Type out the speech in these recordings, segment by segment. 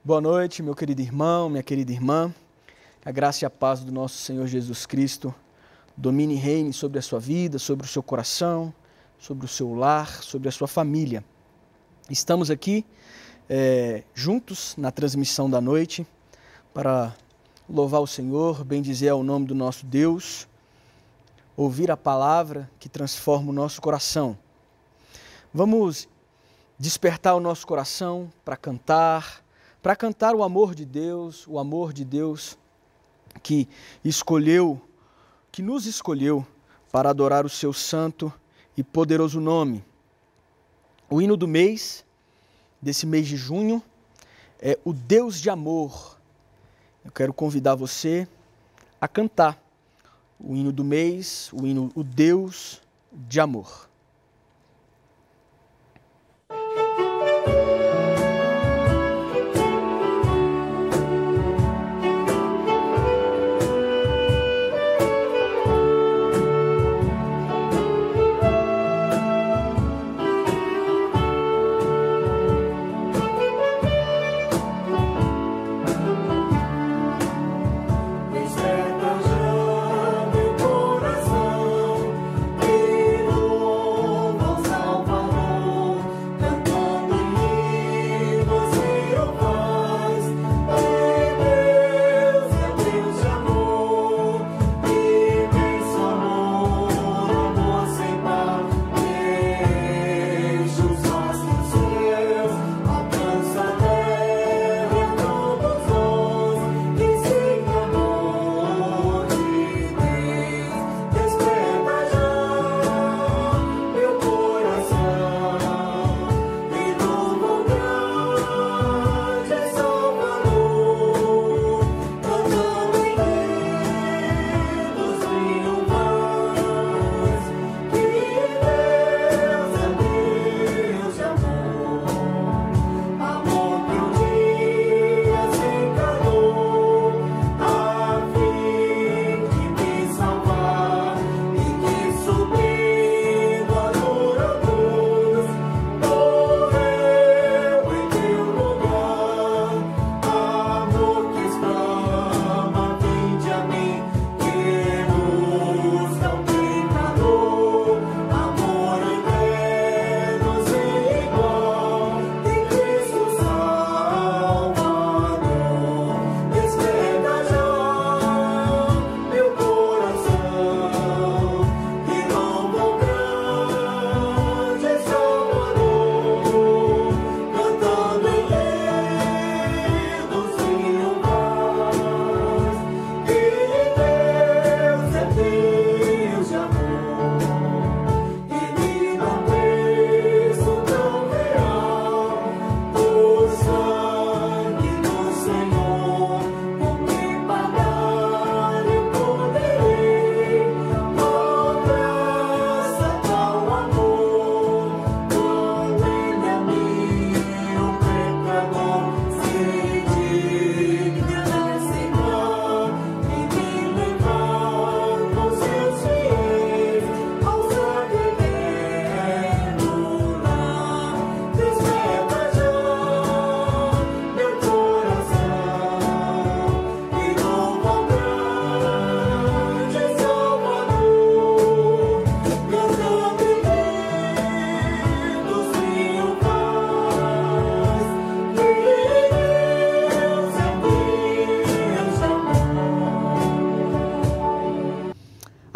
Boa noite, meu querido irmão, minha querida irmã. A graça e a paz do nosso Senhor Jesus Cristo domine e reine sobre a sua vida, sobre o seu coração, sobre o seu lar, sobre a sua família. Estamos aqui juntos na transmissão da noite para louvar o Senhor, bendizer ao nome do nosso Deus, ouvir a palavra que transforma o nosso coração. Vamos despertar o nosso coração para cantar o amor de Deus, que nos escolheu para adorar o seu santo e poderoso nome. O hino do mês, desse mês de junho, é o Deus de amor. Eu quero convidar você a cantar o hino do mês, o Deus de amor.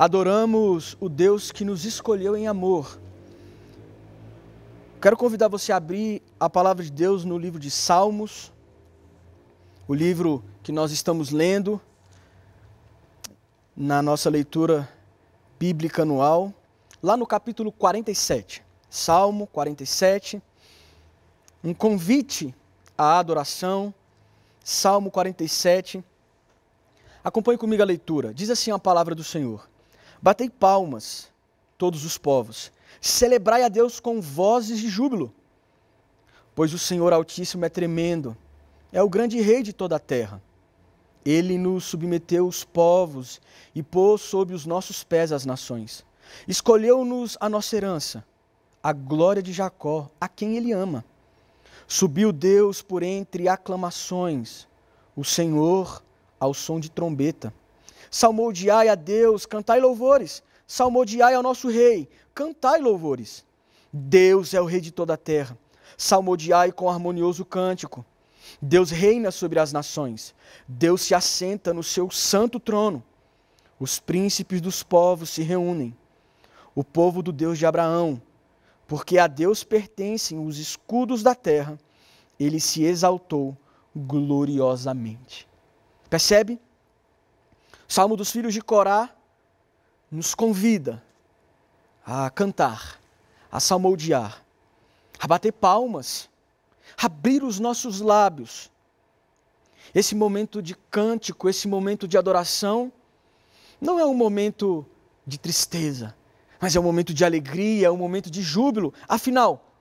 Adoramos o Deus que nos escolheu em amor. Quero convidar você a abrir a palavra de Deus no livro de Salmos, o livro que nós estamos lendo na nossa leitura bíblica anual, lá no capítulo 47. Salmo 47, um convite à adoração, Salmo 47. Acompanhe comigo a leitura. Diz assim a palavra do Senhor: Batei palmas, todos os povos, celebrai a Deus com vozes de júbilo, pois o Senhor Altíssimo é tremendo, é o grande Rei de toda a terra. Ele nos submeteu os povos e pôs sob os nossos pés as nações. Escolheu-nos a nossa herança, a glória de Jacó, a quem Ele ama. Subiu Deus por entre aclamações, o Senhor ao som de trombeta. Salmodiai a Deus, cantai louvores. Salmodiai ao nosso Rei, cantai louvores. Deus é o Rei de toda a terra. Salmodiai com harmonioso cântico. Deus reina sobre as nações. Deus se assenta no seu santo trono. Os príncipes dos povos se reúnem. O povo do Deus de Abraão, porque a Deus pertencem os escudos da terra, ele se exaltou gloriosamente. Percebe? O Salmo dos filhos de Corá nos convida a cantar, a salmodiar, a bater palmas, a abrir os nossos lábios. Esse momento de cântico, esse momento de adoração, não é um momento de tristeza, mas é um momento de alegria, é um momento de júbilo. Afinal,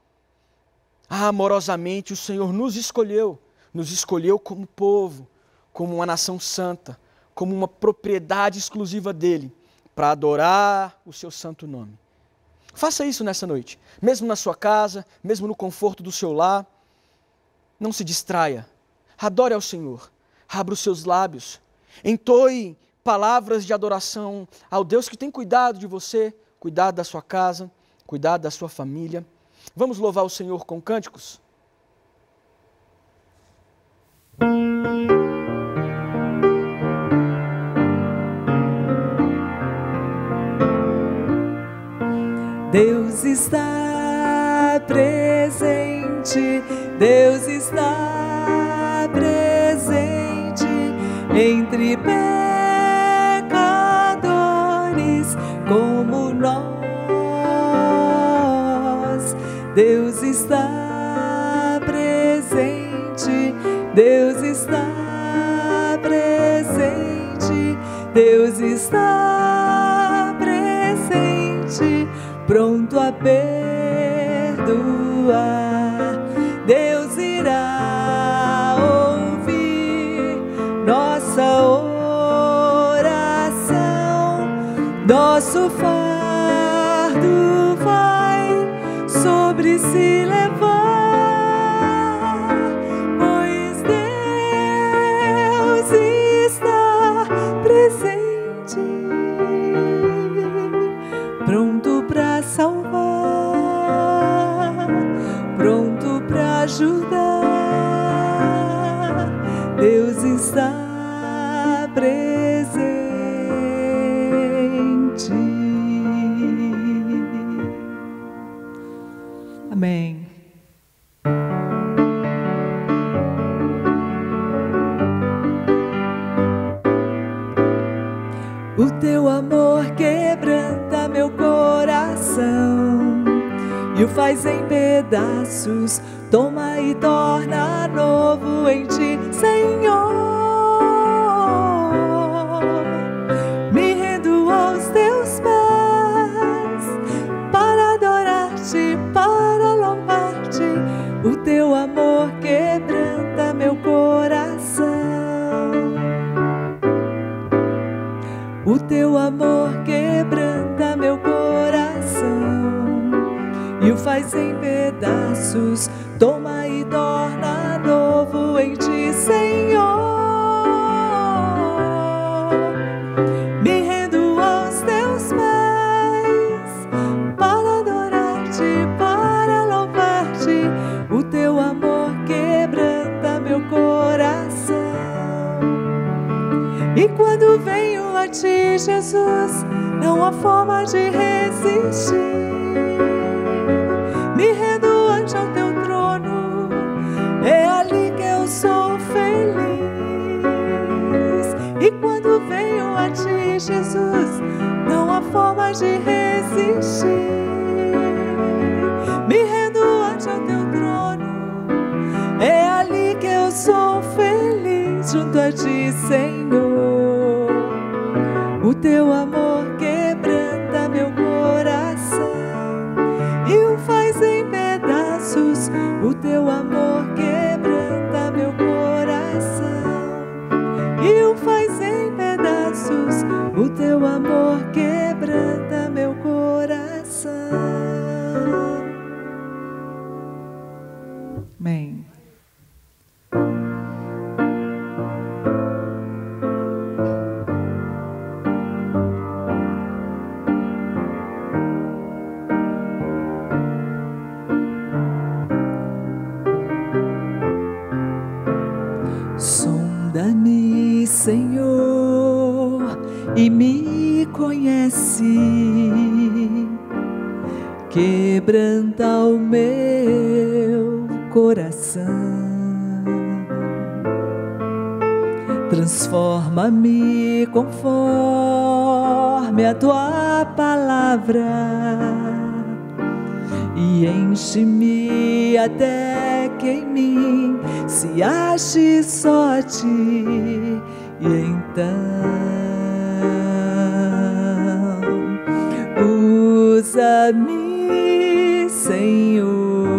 amorosamente o Senhor nos escolheu como povo, como uma nação santa, como uma propriedade exclusiva dele, para adorar o seu santo nome. Faça isso nessa noite, mesmo na sua casa, mesmo no conforto do seu lar. Não se distraia, adore ao Senhor, abra os seus lábios, entoe palavras de adoração ao Deus que tem cuidado de você, cuidado da sua casa, cuidado da sua família. Vamos louvar o Senhor com cânticos? Deus está presente, Deus está presente entre pecadores como nós. Deus está presente, Deus está presente, Deus está presente, pronto a perdoar. Deus irá ouvir nossa oração, nosso fardo vai sobre si levar, pois Deus está presente, pronto para salvar, pronto para ajudar. Deus está presente. Amém. O teu amor quebranta meu coração e o faz em pedaços. Toma e torna novo em ti, Senhor. Me rendo aos teus pés para adorar-te, para louvar-te. O teu amor quebranta meu coração. O teu amor quebranta meu coração e o faz em pedaços. Toma e torna novo em ti, Senhor. Me rendo aos teus pés para adorar-te, para louvar-te. O teu amor quebranta meu coração. E quando venho a ti, Jesus, não há forma de resistir. Me rendo ante ao teu trono, é ali que eu sou feliz. E quando venho a ti, Jesus, não há forma de resistir. Me rendo ante ao teu trono, é ali que eu sou feliz junto a ti, Senhor. O teu amor quebranta meu coração e o faz em pedaços. O teu amor quebranta meu coração e o faz em pedaços. O teu amor quebranta meu coração. Amém. conhece, quebranta o meu coração. Transforma-me conforme a tua palavra e enche-me até que em mim se ache só a ti. E então usa-me, Senhor,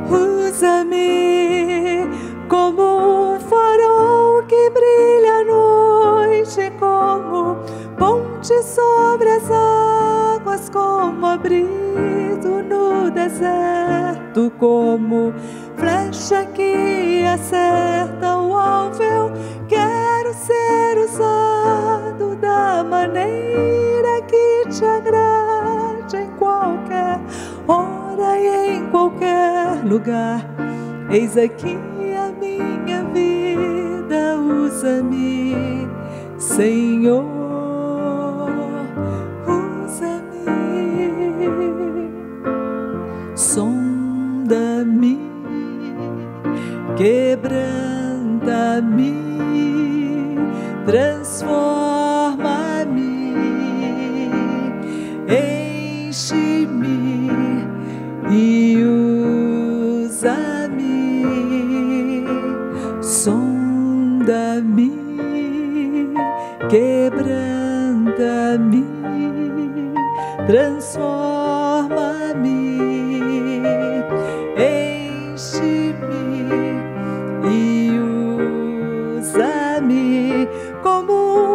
usa-me como um farol que brilha à noite, como ponte sobre as águas, como abrigo no deserto, como flecha que acerta o alvo. Eu quero ser usado da maneira que te agrade, em qualquer hora e em qualquer lugar. Eis aqui a minha vida, usa-me, Senhor, usa-me. Sonda-me, quebranta-me, transforma-me, enche-me e usa-me. Sonda-me, quebranta-me, transforma-me, enche-me e usa-me como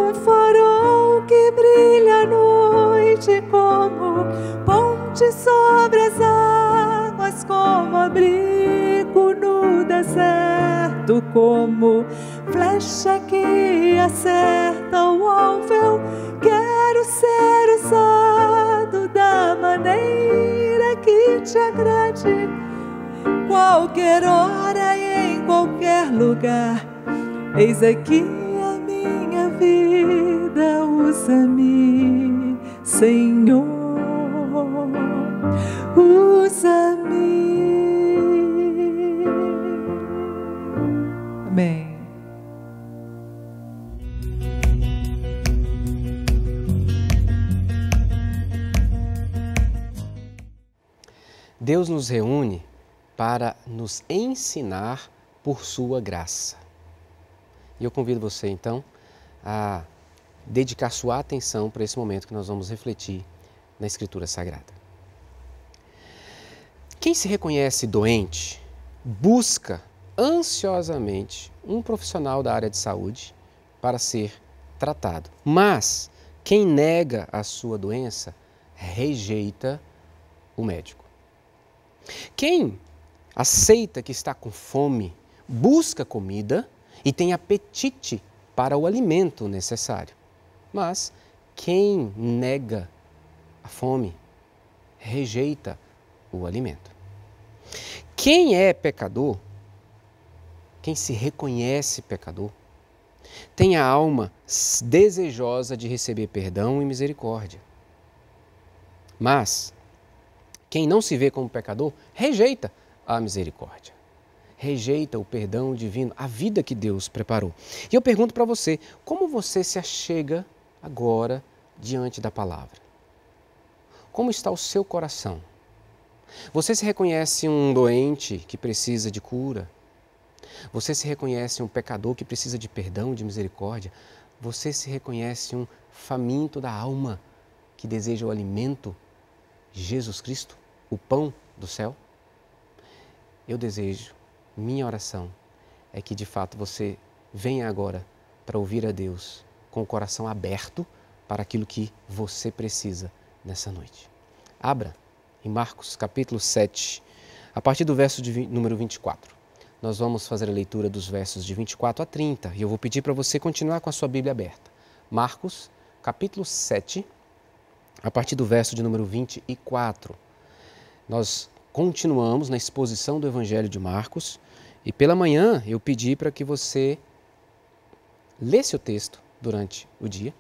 um farol que brilha à noite, como ponte sobre as águas, como abrigo no deserto, como flecha que acerta o alvo. Eu quero ser usado da maneira que te agrade, qualquer hora e em qualquer lugar. Eis aqui a minha vida, usa-me, Senhor, usa-me. Amém. Deus nos reúne para nos ensinar por sua graça. E eu convido você, então, a dedicar sua atenção para esse momento que nós vamos refletir na Escritura Sagrada. Quem se reconhece doente, busca ansiosamente um profissional da área de saúde para ser tratado. Mas quem nega a sua doença, rejeita o médico. Quem aceita que está com fome, busca comida e tem apetite para o alimento necessário. Mas quem nega a fome, rejeita o alimento. Quem é pecador, quem se reconhece pecador, tem a alma desejosa de receber perdão e misericórdia. Mas quem não se vê como pecador, rejeita a misericórdia, rejeita o perdão divino, a vida que Deus preparou. E eu pergunto para você, como você se achega agora diante da palavra? Como está o seu coração? Você se reconhece um doente que precisa de cura? Você se reconhece um pecador que precisa de perdão, de misericórdia? Você se reconhece um faminto da alma que deseja o alimento, Jesus Cristo, o pão do céu? Eu desejo, minha oração é que de fato você venha agora para ouvir a Deus com o coração aberto para aquilo que você precisa nessa noite. Abra em Marcos capítulo 7, a partir do verso número 24. Nós vamos fazer a leitura dos versos de 24 a 30 e eu vou pedir para você continuar com a sua Bíblia aberta. Marcos capítulo 7, a partir do verso de número 24. Nós continuamos na exposição do Evangelho de Marcos e pela manhã eu pedi para que você lesse o texto durante o dia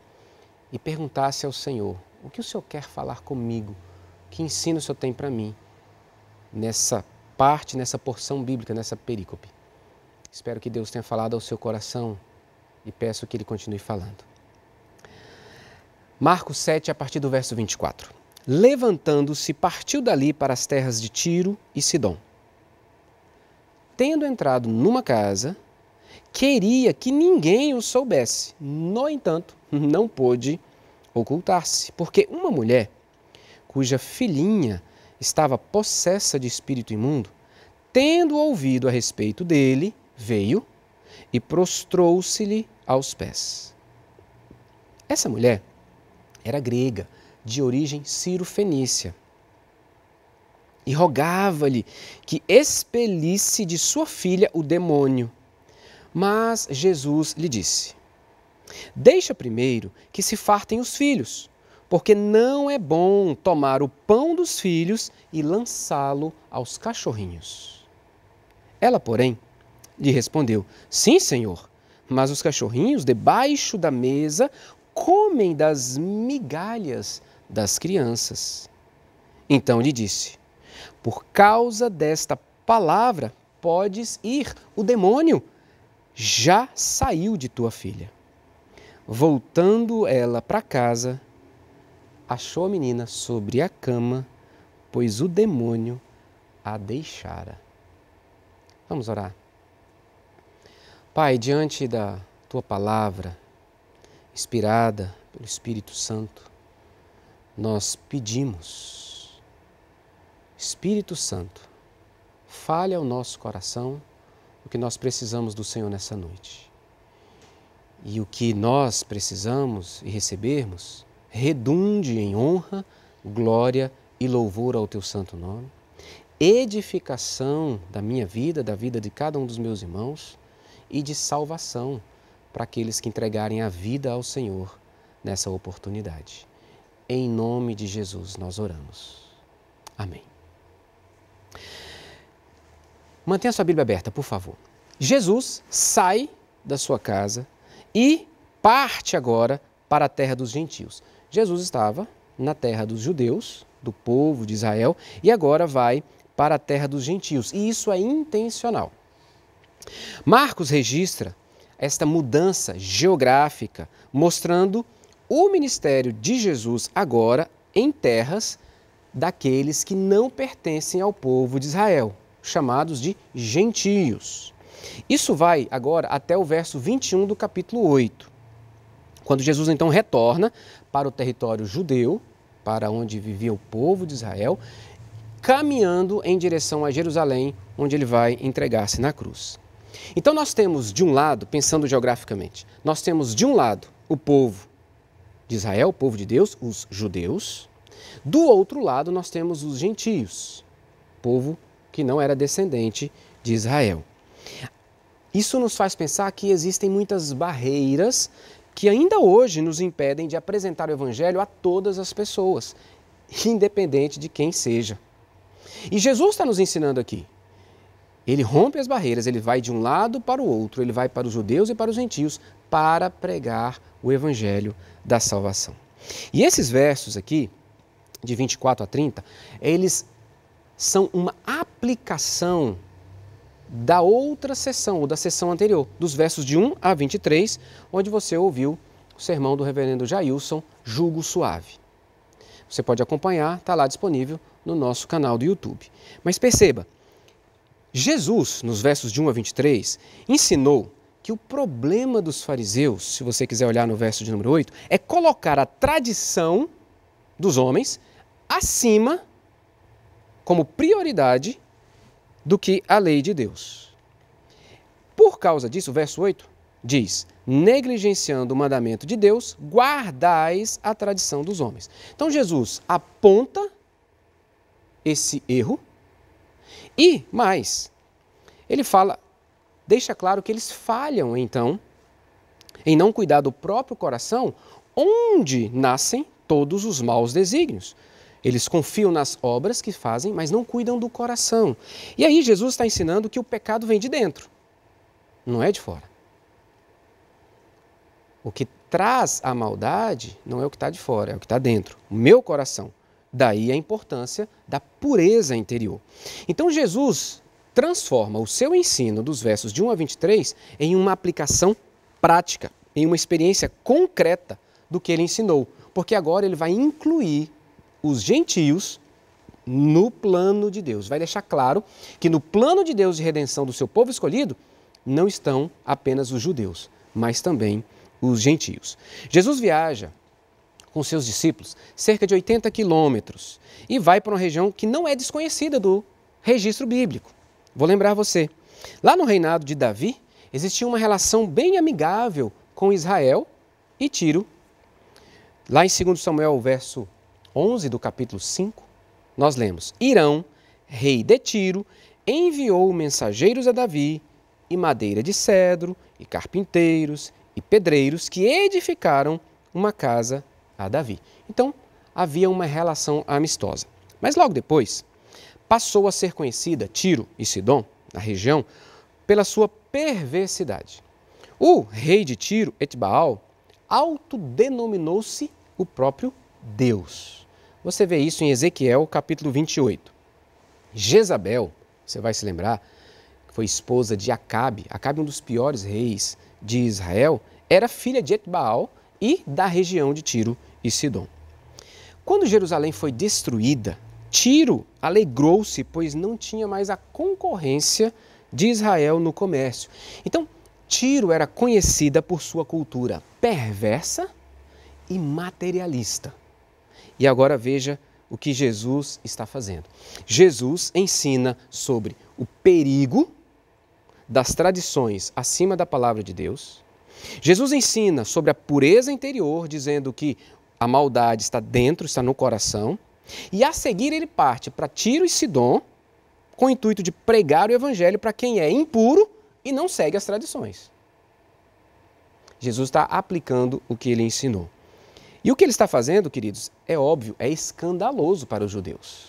e perguntasse ao Senhor: o que o Senhor quer falar comigo? Que ensino o Senhor tem para mim nessa parte, nessa porção bíblica, nessa perícope? Espero que Deus tenha falado ao seu coração e peço que Ele continue falando. Marcos 7, a partir do verso 24. Levantando-se, partiu dali para as terras de Tiro e Sidom. Tendo entrado numa casa, queria que ninguém o soubesse. No entanto, não pôde ocultar-se, porque uma mulher, cuja filhinha estava possessa de espírito imundo, tendo ouvido a respeito dele, veio e prostrou-se-lhe aos pés. Essa mulher era grega, de origem ciro-fenícia, e rogava-lhe que expelisse de sua filha o demônio. Mas Jesus lhe disse: deixa primeiro que se fartem os filhos, porque não é bom tomar o pão dos filhos e lançá-lo aos cachorrinhos. Ela, porém, lhe respondeu: sim, Senhor, mas os cachorrinhos debaixo da mesa comem das migalhas das crianças. Então lhe disse: por causa desta palavra podes ir, o demônio já saiu de tua filha. Voltando ela para casa, achou a menina sobre a cama, pois o demônio a deixara. Vamos orar. Pai, diante da tua palavra, inspirada pelo Espírito Santo, nós pedimos: Espírito Santo, fale ao nosso coração o que nós precisamos do Senhor nessa noite. E o que nós precisamos e recebermos redunde em honra, glória e louvor ao teu santo nome, edificação da minha vida, da vida de cada um dos meus irmãos e de salvação para aqueles que entregarem a vida ao Senhor nessa oportunidade. Em nome de Jesus nós oramos. Amém. Mantenha sua Bíblia aberta, por favor. Jesus sai da sua casa e parte agora para a terra dos gentios. Jesus estava na terra dos judeus, do povo de Israel, e agora vai para a terra dos gentios. E isso é intencional. Marcos registra esta mudança geográfica, mostrando o ministério de Jesus agora em terras daqueles que não pertencem ao povo de Israel, chamados de gentios. Isso vai agora até o verso 21 do capítulo 8, quando Jesus então retorna para o território judeu, para onde vivia o povo de Israel, caminhando em direção a Jerusalém, onde ele vai entregar-se na cruz. Então nós temos de um lado, pensando geograficamente, nós temos de um lado o povo de Israel, o povo de Deus, os judeus. Do outro lado nós temos os gentios, povo que não era descendente de Israel. Isso nos faz pensar que existem muitas barreiras que ainda hoje nos impedem de apresentar o Evangelho a todas as pessoas, independente de quem seja. E Jesus está nos ensinando aqui. Ele rompe as barreiras, ele vai de um lado para o outro, ele vai para os judeus e para os gentios para pregar o Evangelho da salvação. E esses versos aqui, de 24 a 30, eles são uma aplicação da outra sessão, ou da sessão anterior, dos versos de 1 a 23, onde você ouviu o sermão do reverendo Jailson, Jugo Suave. Você pode acompanhar, está lá disponível no nosso canal do YouTube. Mas perceba, Jesus, nos versos de 1 a 23, ensinou que o problema dos fariseus, se você quiser olhar no verso de número 8, é colocar a tradição dos homens acima, como prioridade, do que a lei de Deus. Por causa disso, o verso 8 diz: negligenciando o mandamento de Deus, guardais a tradição dos homens. Então Jesus aponta esse erro e mais, ele fala, deixa claro que eles falham então em não cuidar do próprio coração, onde nascem todos os maus desígnios. Eles confiam nas obras que fazem, mas não cuidam do coração. E aí Jesus está ensinando que o pecado vem de dentro, não é de fora. O que traz a maldade não é o que está de fora, é o que está dentro, o meu coração. Daí a importância da pureza interior. Então Jesus transforma o seu ensino dos versos de 1 a 23 em uma aplicação prática, em uma experiência concreta do que ele ensinou. Porque agora ele vai incluir os gentios no plano de Deus. Vai deixar claro que no plano de Deus de redenção do seu povo escolhido não estão apenas os judeus, mas também os gentios. Jesus viaja com seus discípulos cerca de 80 quilômetros e vai para uma região que não é desconhecida do registro bíblico. Vou lembrar você, lá no reinado de Davi, existia uma relação bem amigável com Israel e Tiro. Lá em 2 Samuel, verso 11 do capítulo 5, nós lemos: Irão, rei de Tiro, enviou mensageiros a Davi, e madeira de cedro, e carpinteiros, e pedreiros, que edificaram uma casa a Davi. Então, havia uma relação amistosa. Mas logo depois, passou a ser conhecida Tiro e Sidom, na região, pela sua perversidade. O rei de Tiro, Etbaal, autodenominou-se o próprio Deus. Você vê isso em Ezequiel, capítulo 28. Jezabel, você vai se lembrar, que foi esposa de Acabe, um dos piores reis de Israel, era filha de Etbaal e da região de Tiro e Sidom. Quando Jerusalém foi destruída, Tiro alegrou-se, pois não tinha mais a concorrência de Israel no comércio. Então, Tiro era conhecida por sua cultura perversa e materialista. E agora veja o que Jesus está fazendo. Jesus ensina sobre o perigo das tradições acima da palavra de Deus. Jesus ensina sobre a pureza interior, dizendo que a maldade está dentro, está no coração. E a seguir ele parte para Tiro e Sidom, com o intuito de pregar o evangelho para quem é impuro e não segue as tradições. Jesus está aplicando o que ele ensinou. E o que ele está fazendo, queridos, é óbvio, é escandaloso para os judeus.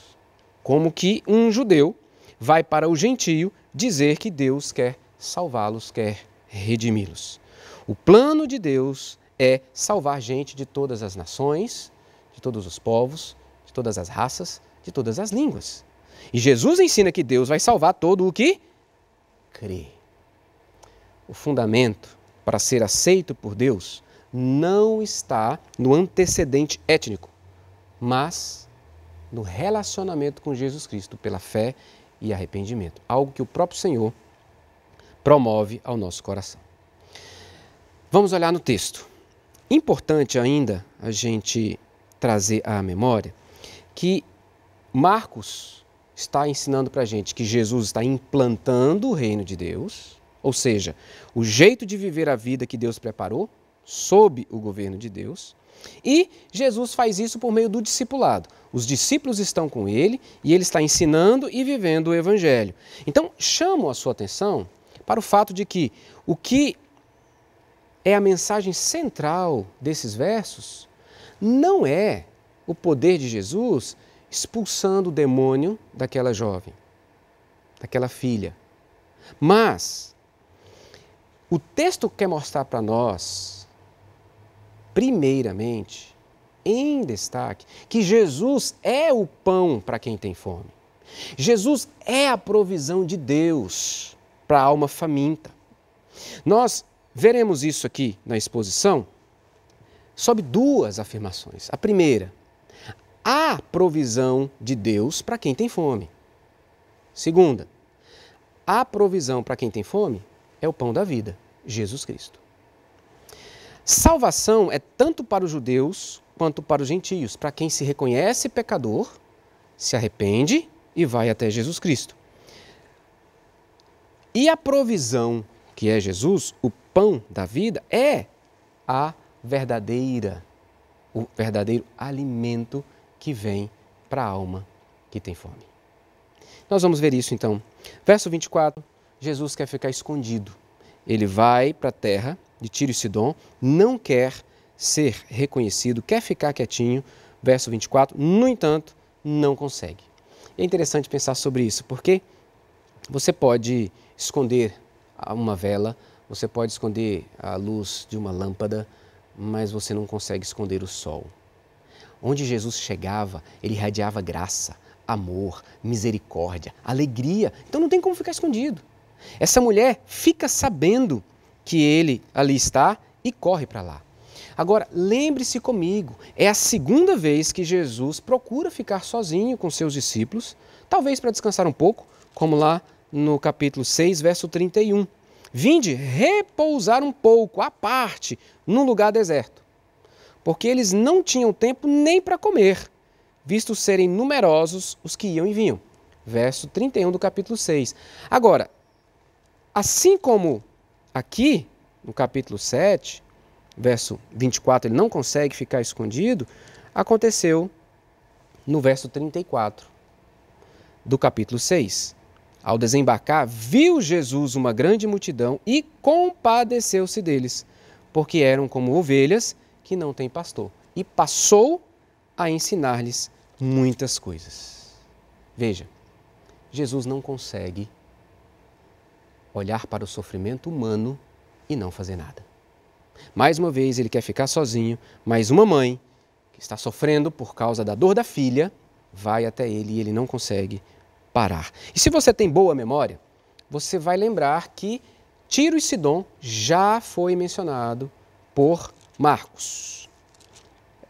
Como que um judeu vai para o gentio dizer que Deus quer salvá-los, quer redimi-los. O plano de Deus é salvar gente de todas as nações, de todos os povos, de todas as raças, de todas as línguas. E Jesus ensina que Deus vai salvar todo o que crê. O fundamento para ser aceito por Deus não está no antecedente étnico, mas no relacionamento com Jesus Cristo pela fé e arrependimento. Algo que o próprio Senhor promove ao nosso coração. Vamos olhar no texto. Importante ainda a gente trazer à memória que Marcos está ensinando para a gente que Jesus está implantando o reino de Deus, ou seja, o jeito de viver a vida que Deus preparou sob o governo de Deus, e Jesus faz isso por meio do discipulado. Os discípulos estão com ele e ele está ensinando e vivendo o evangelho. Então, chamo a sua atenção para o fato de que o que é a mensagem central desses versos não é o poder de Jesus expulsando o demônio daquela jovem, daquela filha. Mas o texto quer mostrar para nós, primeiramente, em destaque, que Jesus é o pão para quem tem fome. Jesus é a provisão de Deus para a alma faminta. Nós veremos isso aqui na exposição sob duas afirmações. A primeira, há provisão de Deus para quem tem fome. Segunda, a provisão para quem tem fome é o pão da vida, Jesus Cristo. Salvação é tanto para os judeus quanto para os gentios, para quem se reconhece pecador, se arrepende e vai até Jesus Cristo. E a provisão, que é Jesus, o pão da vida, é o verdadeiro alimento que vem para a alma que tem fome. Nós vamos ver isso então. Verso 24, Jesus quer ficar escondido. Ele vai para a terra de Tiro e Sidom, não quer ser reconhecido, quer ficar quietinho. Verso 24, no entanto, não consegue. É interessante pensar sobre isso, porque você pode esconder uma vela, Você pode esconder a luz de uma lâmpada, mas você não consegue esconder o sol. Onde Jesus chegava, ele irradiava graça, amor, misericórdia, alegria. Então não tem como ficar escondido. Essa mulher fica sabendo que ele ali está e corre para lá. Agora, lembre-se comigo, é a segunda vez que Jesus procura ficar sozinho com seus discípulos, talvez para descansar um pouco, como lá no capítulo 6, verso 31. Vinde repousar um pouco, à parte, num lugar deserto, porque eles não tinham tempo nem para comer, visto serem numerosos os que iam e vinham. Verso 31 do capítulo 6. Agora, assim como aqui, no capítulo 7, verso 24, ele não consegue ficar escondido, aconteceu no verso 34 do capítulo 6. Ao desembarcar, viu Jesus uma grande multidão e compadeceu-se deles, porque eram como ovelhas que não têm pastor. E passou a ensinar-lhes muitas coisas. Veja, Jesus não consegue olhar para o sofrimento humano e não fazer nada. Mais uma vez, ele quer ficar sozinho, mas uma mãe que está sofrendo por causa da dor da filha vai até ele e ele não consegue parar. E se você tem boa memória, você vai lembrar que Tiro e Sidom já foi mencionado por Marcos.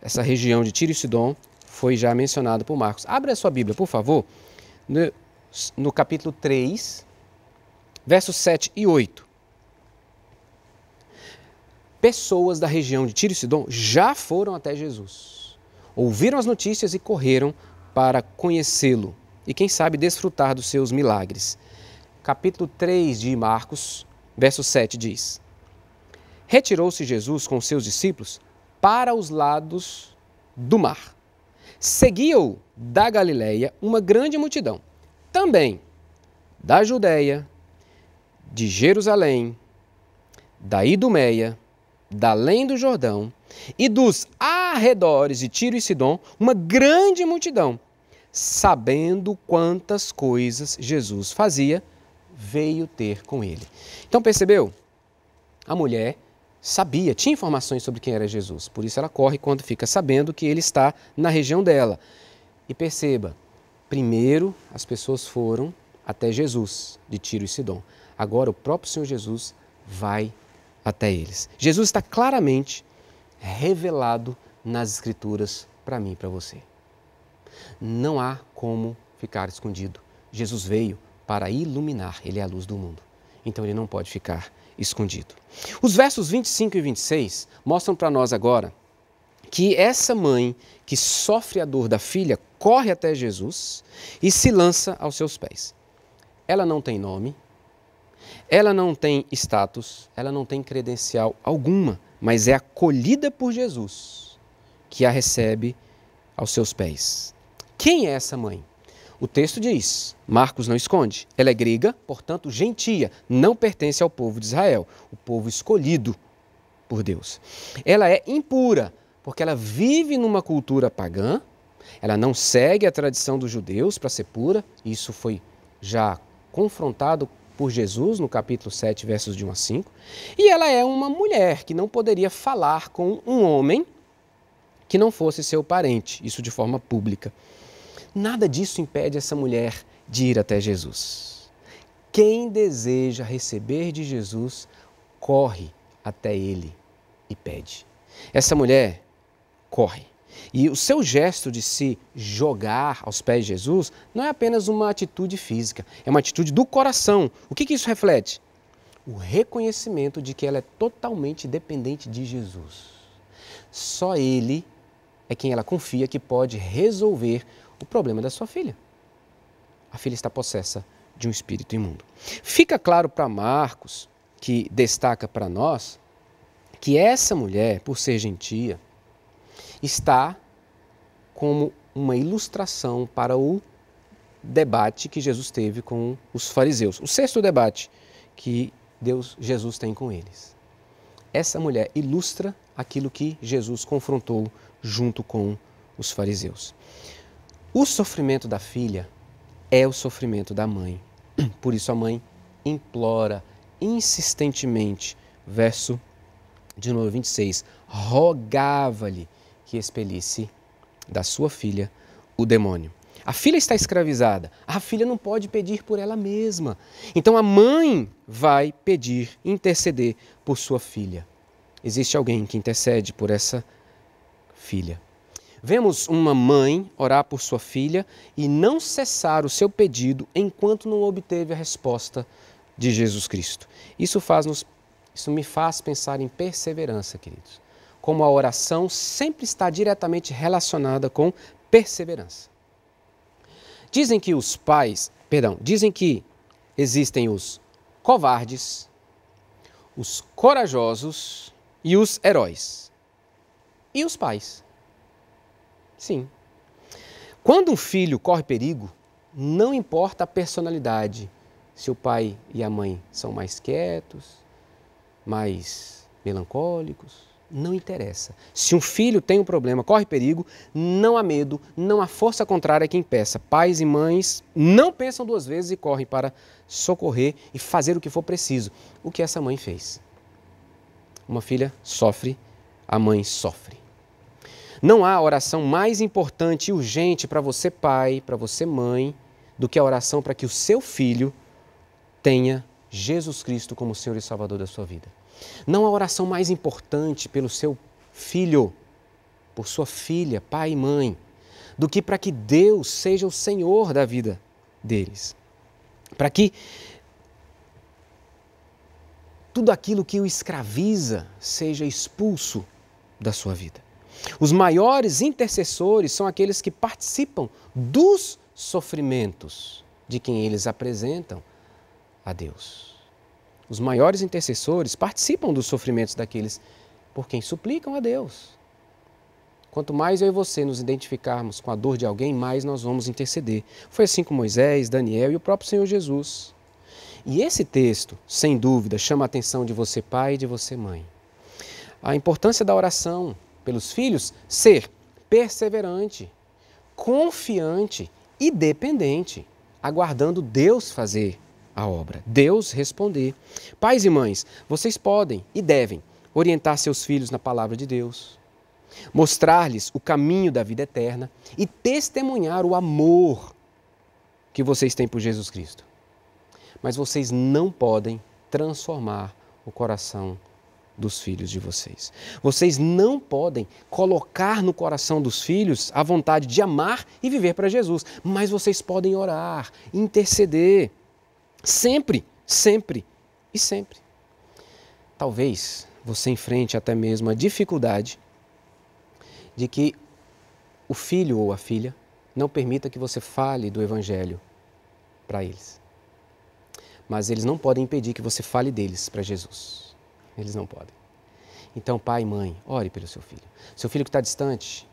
Essa região de Tiro e Sidom foi já mencionada por Marcos. Abre a sua Bíblia, por favor, no capítulo 3, versos 7 e 8. Pessoas da região de Tiro e Sidom já foram até Jesus, ouviram as notícias e correram para conhecê-lo e, quem sabe, desfrutar dos seus milagres. Capítulo 3 de Marcos, verso 7 diz: Retirou-se Jesus com seus discípulos para os lados do mar. Seguia-o da Galileia uma grande multidão, também da Judéia, de Jerusalém, da Idumeia, da além do Jordão e dos arredores de Tiro e Sidom, uma grande multidão, sabendo quantas coisas Jesus fazia, veio ter com ele. Então percebeu? A mulher sabia, tinha informações sobre quem era Jesus, por isso ela corre quando fica sabendo que ele está na região dela. E perceba, primeiro as pessoas foram até Jesus de Tiro e Sidom. Agora o próprio Senhor Jesus vai até eles. Jesus está claramente revelado nas Escrituras para mim e para você. Não há como ficar escondido. Jesus veio para iluminar, ele é a luz do mundo. Então ele não pode ficar escondido. Os versos 25 e 26 mostram para nós agora que essa mãe que sofre a dor da filha corre até Jesus e se lança aos seus pés. Ela não tem nome, ela não tem status, ela não tem credencial alguma, mas é acolhida por Jesus, que a recebe aos seus pés. Quem é essa mãe? O texto diz, Marcos não esconde, ela é grega, portanto gentia, não pertence ao povo de Israel, o povo escolhido por Deus. Ela é impura, porque ela vive numa cultura pagã, ela não segue a tradição dos judeus para ser pura, isso foi já confrontado por Jesus no capítulo 7, versos de 1 a 5, e ela é uma mulher que não poderia falar com um homem que não fosse seu parente, isso de forma pública. Nada disso impede essa mulher de ir até Jesus. Quem deseja receber de Jesus, corre até ele e pede. Essa mulher corre. E o seu gesto de se jogar aos pés de Jesus não é apenas uma atitude física, é uma atitude do coração. O que isso reflete? O reconhecimento de que ela é totalmente dependente de Jesus. Só Ele é quem ela confia que pode resolver o problema da sua filha. A filha está possessa de um espírito imundo. Fica claro para Marcos, que destaca para nós, que essa mulher, por ser gentia, está como uma ilustração para o debate que Jesus teve com os fariseus. O sexto debate que Jesus tem com eles. Essa mulher ilustra aquilo que Jesus confrontou junto com os fariseus. O sofrimento da filha é o sofrimento da mãe. Por isso a mãe implora, insistentemente, verso de número 26, rogava-lhe que expelisse da sua filha o demônio. A filha está escravizada, a filha não pode pedir por ela mesma. Então a mãe vai pedir, interceder por sua filha. Existe alguém que intercede por essa filha. Vemos uma mãe orar por sua filha e não cessar o seu pedido enquanto não obteve a resposta de Jesus Cristo. Isso me faz pensar em perseverança, queridos. Como a oração sempre está diretamente relacionada com perseverança. Dizem que existem os covardes, os corajosos e os heróis. E os pais. Sim. Quando um filho corre perigo, não importa a personalidade, se o pai e a mãe são mais quietos, mais melancólicos, não interessa. Se um filho tem um problema, corre perigo, não há medo, não há força contrária que impeça. Pais e mães não pensam duas vezes e correm para socorrer e fazer o que for preciso. O que essa mãe fez? Uma filha sofre, a mãe sofre. Não há oração mais importante e urgente para você pai, para você mãe, do que a oração para que o seu filho tenha Jesus Cristo como Senhor e Salvador da sua vida. Não há oração mais importante pelo seu filho, por sua filha, pai e mãe, do que para que Deus seja o Senhor da vida deles. Para que tudo aquilo que o escraviza seja expulso da sua vida. Os maiores intercessores são aqueles que participam dos sofrimentos de quem eles apresentam a Deus. Os maiores intercessores participam dos sofrimentos daqueles por quem suplicam a Deus. Quanto mais eu e você nos identificarmos com a dor de alguém, mais nós vamos interceder. Foi assim com Moisés, Daniel e o próprio Senhor Jesus. E esse texto, sem dúvida, chama a atenção de você pai e de você mãe. A importância da oração pelos filhos ser perseverante, confiante e dependente, aguardando Deus fazer a obra, Deus responder. Pais e mães, vocês podem e devem orientar seus filhos na palavra de Deus, mostrar-lhes o caminho da vida eterna e testemunhar o amor que vocês têm por Jesus Cristo. Mas vocês não podem transformar o coração dos filhos de vocês. Vocês não podem colocar no coração dos filhos a vontade de amar e viver para Jesus, mas vocês podem orar, interceder, sempre, sempre e sempre. Talvez você enfrente até mesmo a dificuldade de que o filho ou a filha não permita que você fale do Evangelho para eles. Mas eles não podem impedir que você fale deles para Jesus. Eles não podem. Então, pai e mãe, ore pelo seu filho. Seu filho que está distante,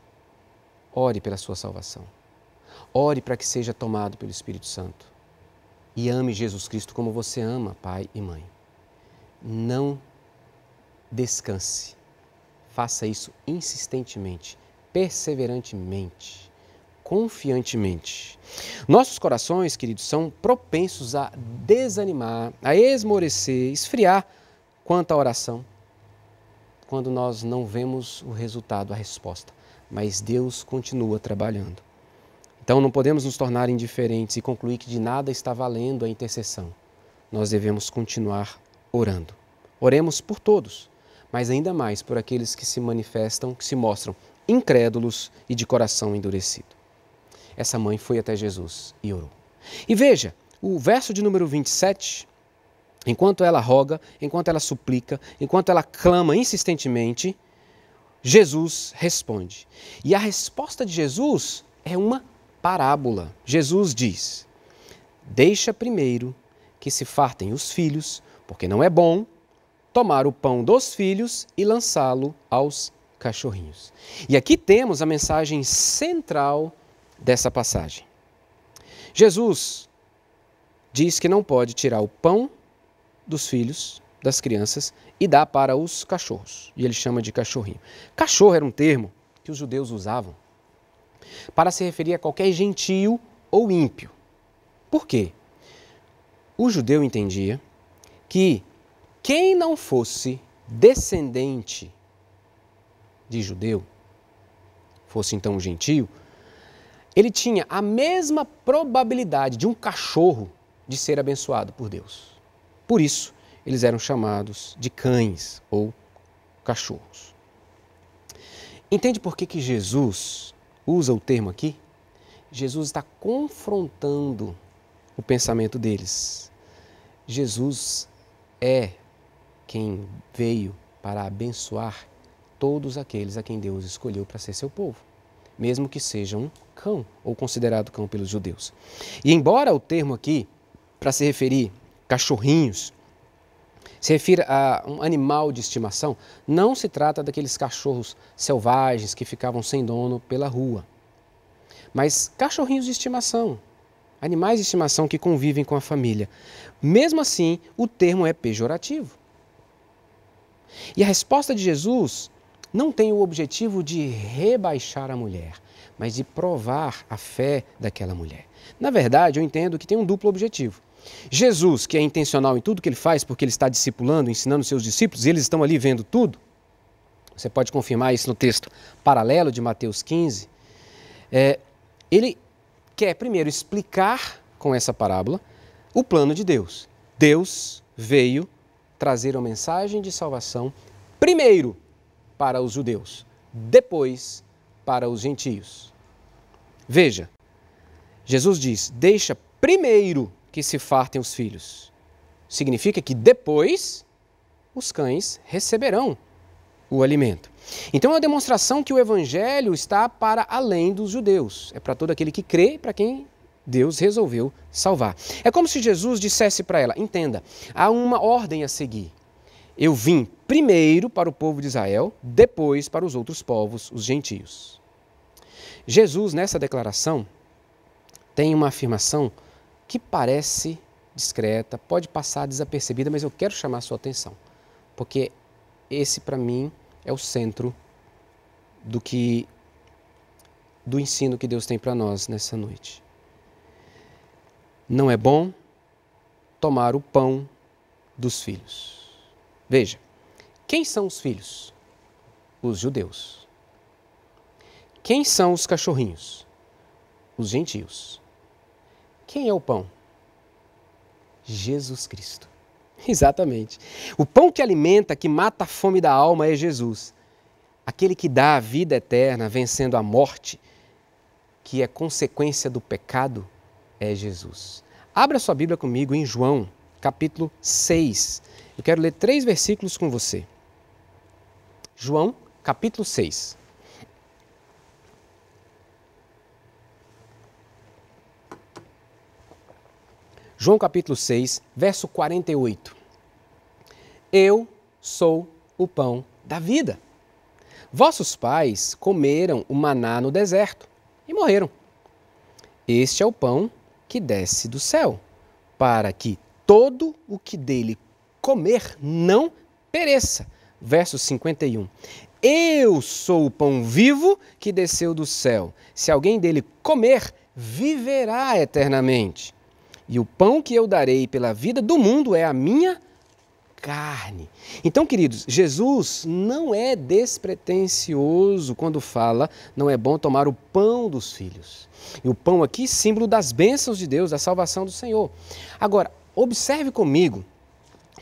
ore pela sua salvação. Ore para que seja tomado pelo Espírito Santo. E ame Jesus Cristo como você ama, pai e mãe. Não descanse. Faça isso insistentemente, perseverantemente, confiantemente. Nossos corações, queridos, são propensos a desanimar, a esmorecer, esfriar quanto à oração, quando nós não vemos o resultado, a resposta. Mas Deus continua trabalhando. Então não podemos nos tornar indiferentes e concluir que de nada está valendo a intercessão. Nós devemos continuar orando. Oremos por todos, mas ainda mais por aqueles que se manifestam, que se mostram incrédulos e de coração endurecido. Essa mãe foi até Jesus e orou. E veja, o verso de número 27, enquanto ela roga, enquanto ela suplica, enquanto ela clama insistentemente, Jesus responde. E a resposta de Jesus é uma parábola. Jesus diz: deixa primeiro que se fartem os filhos, porque não é bom tomar o pão dos filhos e lançá-lo aos cachorrinhos. E aqui temos a mensagem central dessa passagem. Jesus diz que não pode tirar o pão dos filhos, das crianças, e dar para os cachorros. E ele chama de cachorrinho. Cachorro era um termo que os judeus usavam para se referir a qualquer gentio ou ímpio. Por quê? O judeu entendia que quem não fosse descendente de judeu, fosse então um gentio, ele tinha a mesma probabilidade de um cachorro de ser abençoado por Deus. Por isso, eles eram chamados de cães ou cachorros. Entende por que Jesus usa o termo aqui? Jesus está confrontando o pensamento deles. Jesus é quem veio para abençoar todos aqueles a quem Deus escolheu para ser seu povo, mesmo que seja um cão ou considerado cão pelos judeus. E embora o termo aqui, para se referir cachorrinhos, se refira a um animal de estimação, não se trata daqueles cachorros selvagens que ficavam sem dono pela rua, mas cachorrinhos de estimação, animais de estimação que convivem com a família. Mesmo assim, o termo é pejorativo. E a resposta de Jesus não tem o objetivo de rebaixar a mulher, mas de provar a fé daquela mulher. Na verdade, eu entendo que tem um duplo objetivo. Jesus, que é intencional em tudo que ele faz, porque ele está discipulando, ensinando seus discípulos, e eles estão ali vendo tudo. Você pode confirmar isso no texto paralelo de Mateus 15. Ele quer primeiro explicar com essa parábola o plano de Deus. Deus veio trazer uma mensagem de salvação primeiro para os judeus, depois para os gentios. Veja, Jesus diz, deixa primeiro que se fartem os filhos. Significa que depois os cães receberão o alimento. Então é uma demonstração que o evangelho está para além dos judeus. É para todo aquele que crê e para quem Deus resolveu salvar. É como se Jesus dissesse para ela, entenda, há uma ordem a seguir. Eu vim primeiro para o povo de Israel, depois para os outros povos, os gentios. Jesus, nessa declaração, tem uma afirmação que parece discreta, pode passar desapercebida, mas eu quero chamar a sua atenção, porque esse, para mim, é o centro do ensino que Deus tem para nós nessa noite. Não é bom tomar o pão dos filhos. Veja, quem são os filhos? Os judeus. Quem são os cachorrinhos? Os gentios. Quem é o pão? Jesus Cristo. Exatamente. O pão que alimenta, que mata a fome da alma é Jesus. Aquele que dá a vida eterna, vencendo a morte, que é consequência do pecado, é Jesus. Abra sua Bíblia comigo em João, capítulo 6. Eu quero ler 3 versículos com você. João, capítulo 6. João capítulo 6, verso 48. Eu sou o pão da vida. Vossos pais comeram o maná no deserto e morreram. Este é o pão que desce do céu, para que todo o que dele comer não pereça. Verso 51. Eu sou o pão vivo que desceu do céu. Se alguém dele comer, viverá eternamente. E o pão que eu darei pela vida do mundo é a minha carne. Então, queridos, Jesus não é despretensioso quando fala não é bom tomar o pão dos filhos. E o pão aqui, símbolo das bênçãos de Deus, da salvação do Senhor. Agora, observe comigo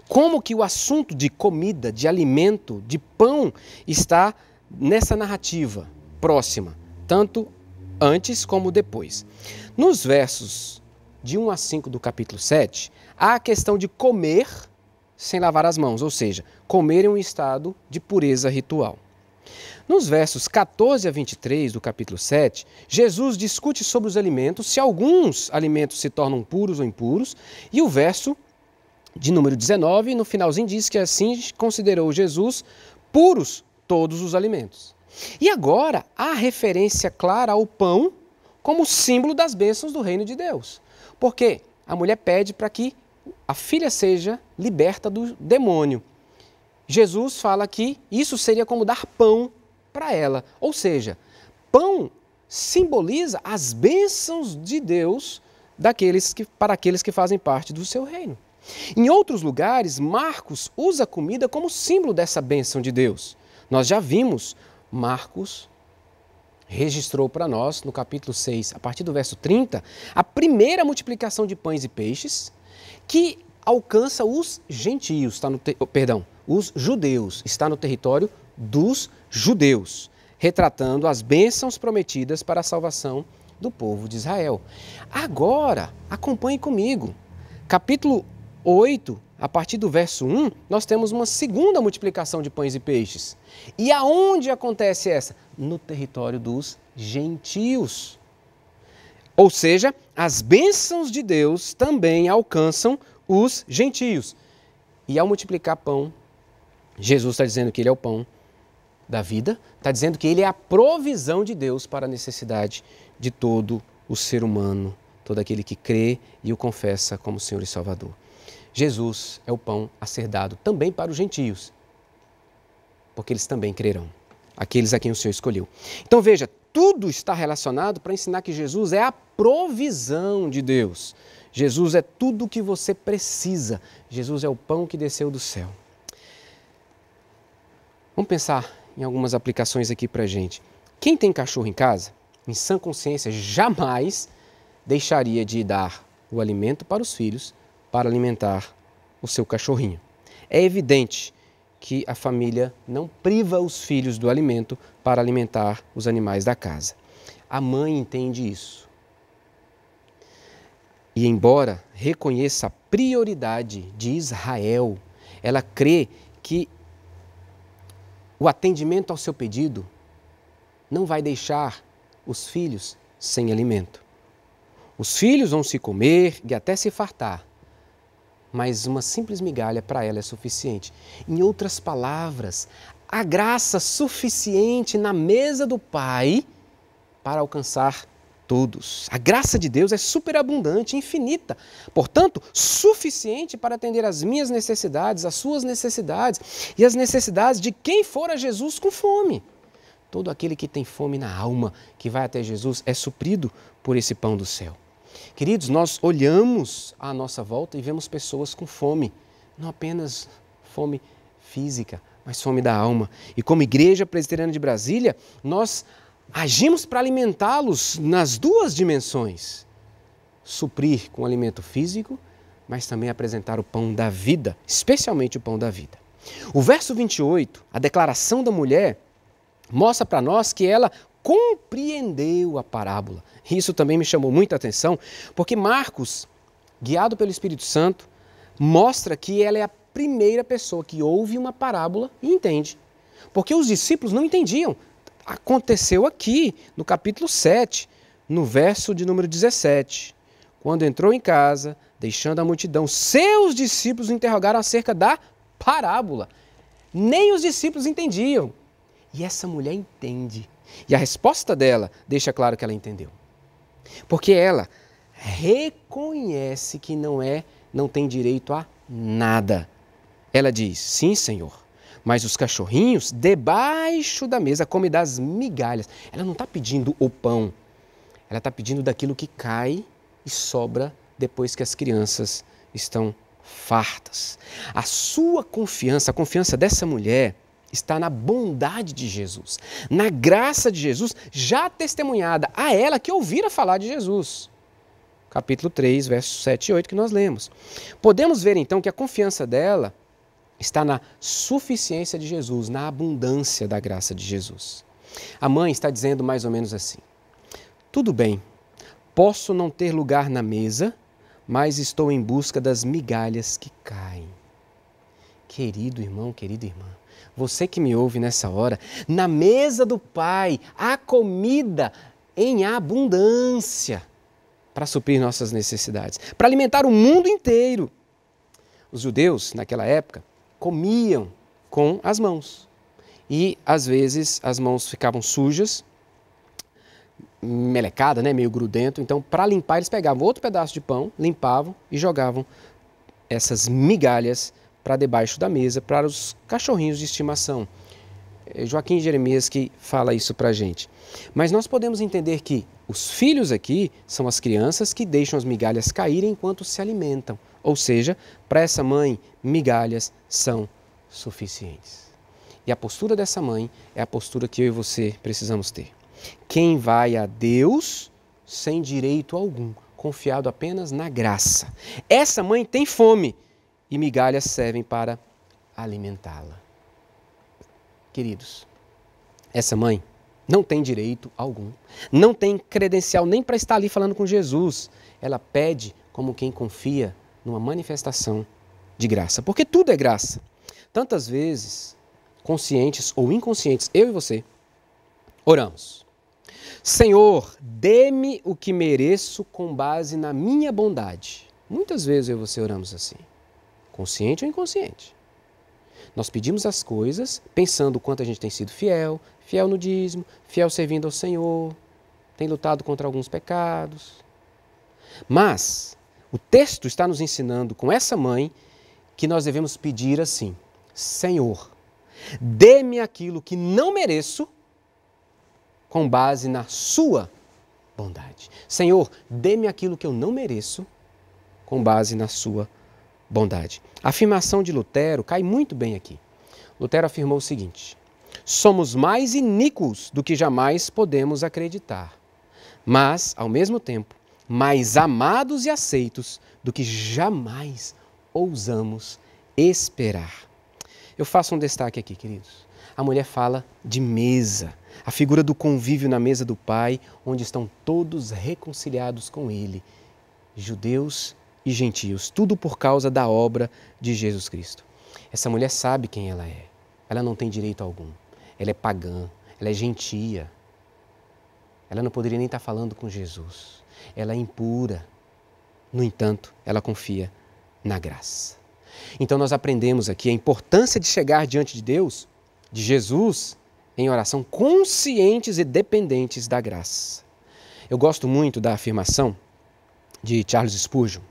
como que o assunto de comida, de alimento, de pão está nessa narrativa próxima, tanto antes como depois. Nos versos de 1 a 5 do capítulo 7, há a questão de comer sem lavar as mãos, ou seja, comer em um estado de pureza ritual. Nos versos 14 a 23 do capítulo 7, Jesus discute sobre os alimentos, se alguns alimentos se tornam puros ou impuros, e o verso de número 19, no finalzinho, diz que assim considerou Jesus puros todos os alimentos. E agora, há referência clara ao pão como símbolo das bênçãos do reino de Deus. Porque a mulher pede para que a filha seja liberta do demônio. Jesus fala que isso seria como dar pão para ela. Ou seja, pão simboliza as bênçãos de Deus para aqueles que fazem parte do seu reino. Em outros lugares, Marcos usa a comida como símbolo dessa bênção de Deus. Nós já vimos, Marcos registrou para nós, no capítulo 6, a partir do verso 30, a primeira multiplicação de pães e peixes, que alcança os gentios, os judeus, está no território dos judeus, retratando as bênçãos prometidas para a salvação do povo de Israel. Agora, acompanhe comigo, capítulo 8, a partir do verso 1, nós temos uma segunda multiplicação de pães e peixes. E aonde acontece essa? No território dos gentios. Ou seja, as bênçãos de Deus também alcançam os gentios. E ao multiplicar pão, Jesus está dizendo que Ele é o pão da vida, está dizendo que Ele é a provisão de Deus para a necessidade de todo o ser humano, todo aquele que crê e o confessa como Senhor e Salvador. Jesus é o pão a ser dado também para os gentios, porque eles também crerão, aqueles a quem o Senhor escolheu. Então veja, tudo está relacionado para ensinar que Jesus é a provisão de Deus. Jesus é tudo o que você precisa. Jesus é o pão que desceu do céu. Vamos pensar em algumas aplicações aqui para a gente. Quem tem cachorro em casa, em sã consciência, jamais deixaria de dar o alimento para os filhos para alimentar o seu cachorrinho. É evidente que a família não priva os filhos do alimento para alimentar os animais da casa. A mãe entende isso. E embora reconheça a prioridade de Israel, ela crê que o atendimento ao seu pedido não vai deixar os filhos sem alimento. Os filhos vão se comer e até se fartar, mas uma simples migalha para ela é suficiente. Em outras palavras, a graça suficiente na mesa do Pai para alcançar todos. A graça de Deus é superabundante, infinita, portanto, suficiente para atender às minhas necessidades, às suas necessidades e às necessidades de quem for a Jesus com fome. Todo aquele que tem fome na alma, que vai até Jesus, é suprido por esse pão do céu. Queridos, nós olhamos à nossa volta e vemos pessoas com fome, não apenas fome física, mas fome da alma. E como Igreja Presbiteriana de Brasília, nós agimos para alimentá-los nas duas dimensões. Suprir com alimento físico, mas também apresentar o pão da vida, especialmente o pão da vida. O verso 28, a declaração da mulher, mostra para nós que ela compreendeu a parábola. Isso também me chamou muita atenção, porque Marcos, guiado pelo Espírito Santo, mostra que ela é a primeira pessoa que ouve uma parábola e entende. Porque os discípulos não entendiam. Aconteceu aqui, no capítulo 7, no verso de número 17. Quando entrou em casa, deixando a multidão, seus discípulos o interrogaram acerca da parábola. Nem os discípulos entendiam. E essa mulher entende. E a resposta dela deixa claro que ela entendeu. Porque ela reconhece que não tem direito a nada. Ela diz, sim, Senhor, mas os cachorrinhos debaixo da mesa comem das migalhas. Ela não está pedindo o pão, ela está pedindo daquilo que cai e sobra depois que as crianças estão fartas. A sua confiança, a confiança dessa mulher, está na bondade de Jesus, na graça de Jesus, já testemunhada a ela que ouvira falar de Jesus. Capítulo 3, versos 7 e 8 que nós lemos. Podemos ver então que a confiança dela está na suficiência de Jesus, na abundância da graça de Jesus. A mãe está dizendo mais ou menos assim: tudo bem, posso não ter lugar na mesa, mas estou em busca das migalhas que caem. Querido irmão, querida irmã, você que me ouve nessa hora, na mesa do Pai há comida em abundância para suprir nossas necessidades, para alimentar o mundo inteiro. Os judeus, naquela época, comiam com as mãos e, às vezes, as mãos ficavam sujas, melecada, meio grudento. Então, para limpar, eles pegavam outro pedaço de pão, limpavam e jogavam essas migalhas para debaixo da mesa, para os cachorrinhos de estimação. Joaquim Jeremias que fala isso para a gente. Mas nós podemos entender que Os filhos aqui são as crianças que deixam as migalhas caírem enquanto se alimentam. Ou seja, para essa mãe, migalhas são suficientes. E a postura dessa mãe é a postura que eu e você precisamos ter. Quem vai a Deus sem direito algum, confiado apenas na graça. Essa mãe tem fome e migalhas servem para alimentá-la. Queridos, essa mãe não tem direito algum, não tem credencial nem para estar ali falando com Jesus. Ela pede como quem confia numa manifestação de graça, porque tudo é graça. Tantas vezes, conscientes ou inconscientes, eu e você, oramos: Senhor, dê-me o que mereço com base na minha bondade. Muitas vezes eu e você oramos assim, consciente ou inconsciente. Nós pedimos as coisas pensando o quanto a gente tem sido fiel, fiel no dízimo, fiel servindo ao Senhor, tem lutado contra alguns pecados. Mas o texto está nos ensinando com essa mãe que nós devemos pedir assim: Senhor, dê-me aquilo que não mereço com base na sua bondade. Senhor, dê-me aquilo que eu não mereço com base na sua bondade. A afirmação de Lutero cai muito bem aqui. Lutero afirmou o seguinte: somos mais iníquos do que jamais podemos acreditar, mas, ao mesmo tempo, mais amados e aceitos do que jamais ousamos esperar. Eu faço um destaque aqui, queridos. A mulher fala de mesa, a figura do convívio na mesa do Pai, onde estão todos reconciliados com Ele, judeus e gentios, tudo por causa da obra de Jesus Cristo. Essa mulher sabe quem ela é. Ela não tem direito algum. Ela é pagã, ela é gentia. Ela não poderia nem estar falando com Jesus. Ela é impura. No entanto, ela confia na graça. Então nós aprendemos aqui a importância de chegar diante de Deus, de Jesus, em oração, conscientes e dependentes da graça. Eu gosto muito da afirmação de Charles Spurgeon: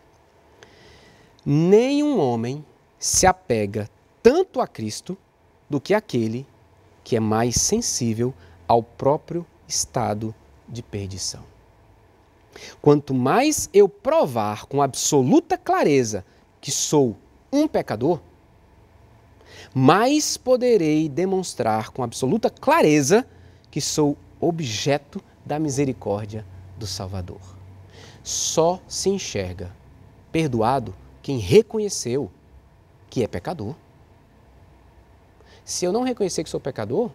nenhum homem se apega tanto a Cristo do que aquele que é mais sensível ao próprio estado de perdição. Quanto mais eu provar com absoluta clareza que sou um pecador, mais poderei demonstrar com absoluta clareza que sou objeto da misericórdia do Salvador. Só se enxerga perdoado quem reconheceu que é pecador. Se eu não reconhecer que sou pecador,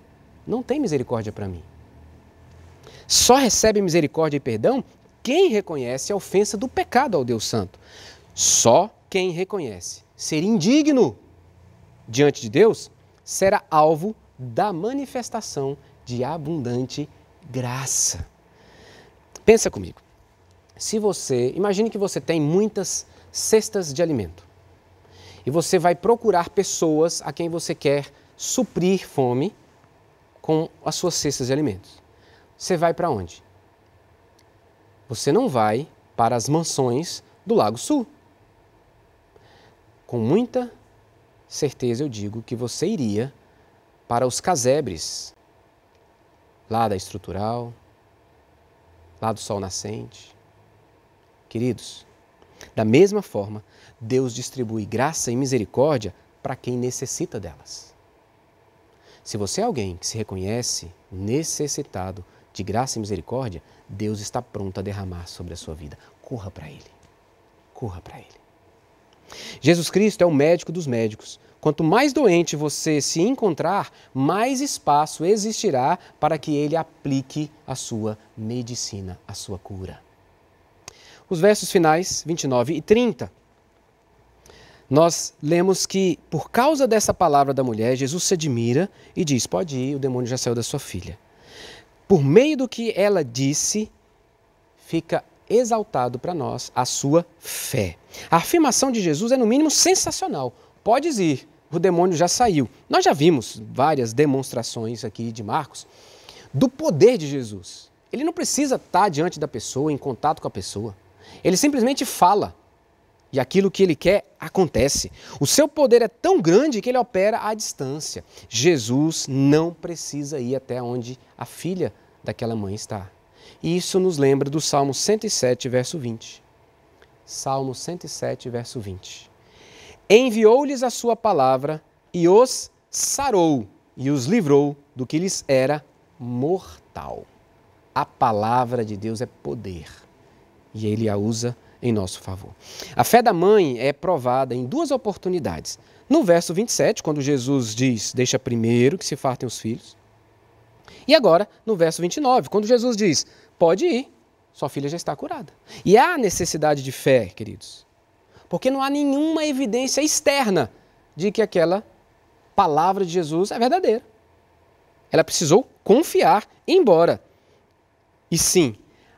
não tem misericórdia para mim. Só recebe misericórdia e perdão quem reconhece a ofensa do pecado ao Deus Santo. Só quem reconhece ser indigno diante de Deus será alvo da manifestação de abundante graça. Pensa comigo. Imagine que você tem muitas cestas de alimento e você vai procurar pessoas a quem você quer suprir fome com as suas cestas de alimentos. Você vai para onde? Você não vai para as mansões do Lago Sul. Com muita certeza eu digo que você iria para os casebres, lá da Estrutural, lá do Sol Nascente. Queridos, da mesma forma, Deus distribui graça e misericórdia para quem necessita delas. Se você é alguém que se reconhece necessitado de graça e misericórdia, Deus está pronto a derramar sobre a sua vida. Corra para Ele. Corra para Ele. Jesus Cristo é o médico dos médicos. Quanto mais doente você se encontrar, mais espaço existirá para que Ele aplique a sua medicina, a sua cura. Os versos finais, 29 e 30. Nós lemos que, por causa dessa palavra da mulher, Jesus se admira e diz: pode ir, o demônio já saiu da sua filha. Por meio do que ela disse, fica exaltado para nós a sua fé. A afirmação de Jesus é, no mínimo, sensacional. Podes ir, o demônio já saiu. Nós já vimos várias demonstrações aqui de Marcos do poder de Jesus. Ele não precisa estar diante da pessoa, em contato com a pessoa. Ele simplesmente fala. E aquilo que ele quer acontece. O seu poder é tão grande que ele opera à distância. Jesus não precisa ir até onde a filha daquela mãe está. E isso nos lembra do Salmo 107, verso 20. Salmo 107, verso 20. Enviou-lhes a sua palavra e os sarou e os livrou do que lhes era mortal. A palavra de Deus é poder e Ele a usa em nosso favor. A fé da mãe é provada em duas oportunidades. No verso 27, quando Jesus diz, deixa primeiro que se fartem os filhos. E agora, no verso 29, quando Jesus diz, pode ir, sua filha já está curada. E há necessidade de fé, queridos, porque não há nenhuma evidência externa de que aquela palavra de Jesus é verdadeira. Ela precisou confiar e ir embora. E sim,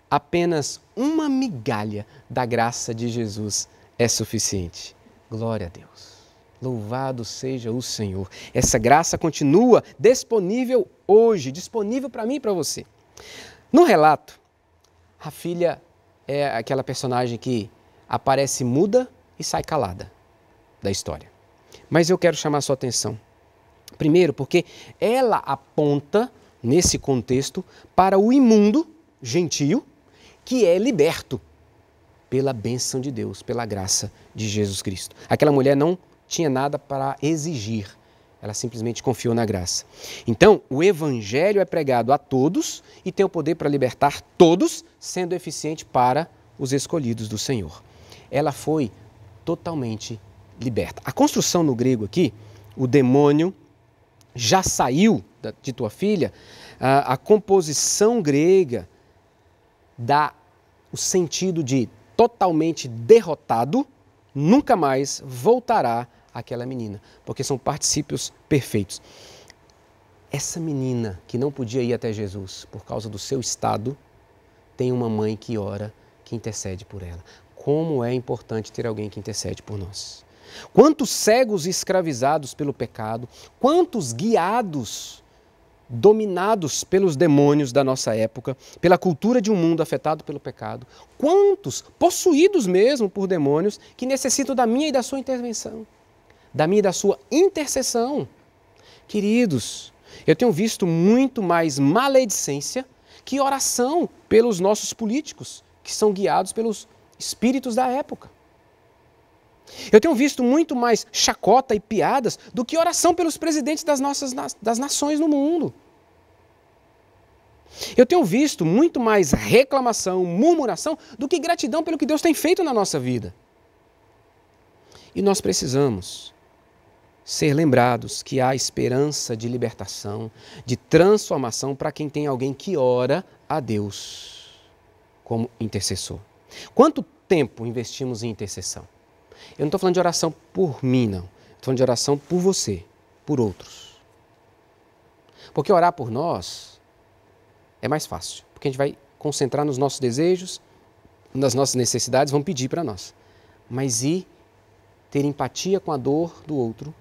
apenas uma migalha da graça de Jesus é suficiente. Glória a Deus. Louvado seja o Senhor. Essa graça continua disponível hoje, disponível para mim e para você. No relato, a filha é aquela personagem que aparece muda e sai calada da história. Mas eu quero chamar a sua atenção. Primeiro, porque ela aponta, nesse contexto, para o imundo, gentio, que é liberto pela bênção de Deus, pela graça de Jesus Cristo. Aquela mulher não tinha nada para exigir, ela simplesmente confiou na graça. Então, o evangelho é pregado a todos e tem o poder para libertar todos, sendo eficiente para os escolhidos do Senhor. Ela foi totalmente liberta. A construção no grego aqui, o demônio já saiu de tua filha, a composição grega dá o sentido de totalmente derrotado, nunca mais voltará àquela menina, porque são particípios perfeitos. Essa menina que não podia ir até Jesus por causa do seu estado, tem uma mãe que ora, que intercede por ela. Como é importante ter alguém que intercede por nós. Quantos cegos escravizados pelo pecado, quantos guiados, dominados pelos demônios da nossa época, pela cultura de um mundo afetado pelo pecado, quantos possuídos mesmo por demônios que necessitam da minha e da sua intervenção, da minha e da sua intercessão. Queridos, eu tenho visto muito mais maledicência que oração pelos nossos políticos, que são guiados pelos espíritos da época. Eu tenho visto muito mais chacota e piadas do que oração pelos presidentes das nações no mundo. Eu tenho visto muito mais reclamação, murmuração, do que gratidão pelo que Deus tem feito na nossa vida. E nós precisamos ser lembrados que há esperança de libertação, de transformação para quem tem alguém que ora a Deus como intercessor. Quanto tempo investimos em intercessão? Eu não estou falando de oração por mim, não. Estou falando de oração por você, por outros. Porque orar por nós é mais fácil. Porque a gente vai concentrar nos nossos desejos, nas nossas necessidades, vão pedir para nós. Mas e ter empatia com a dor do outro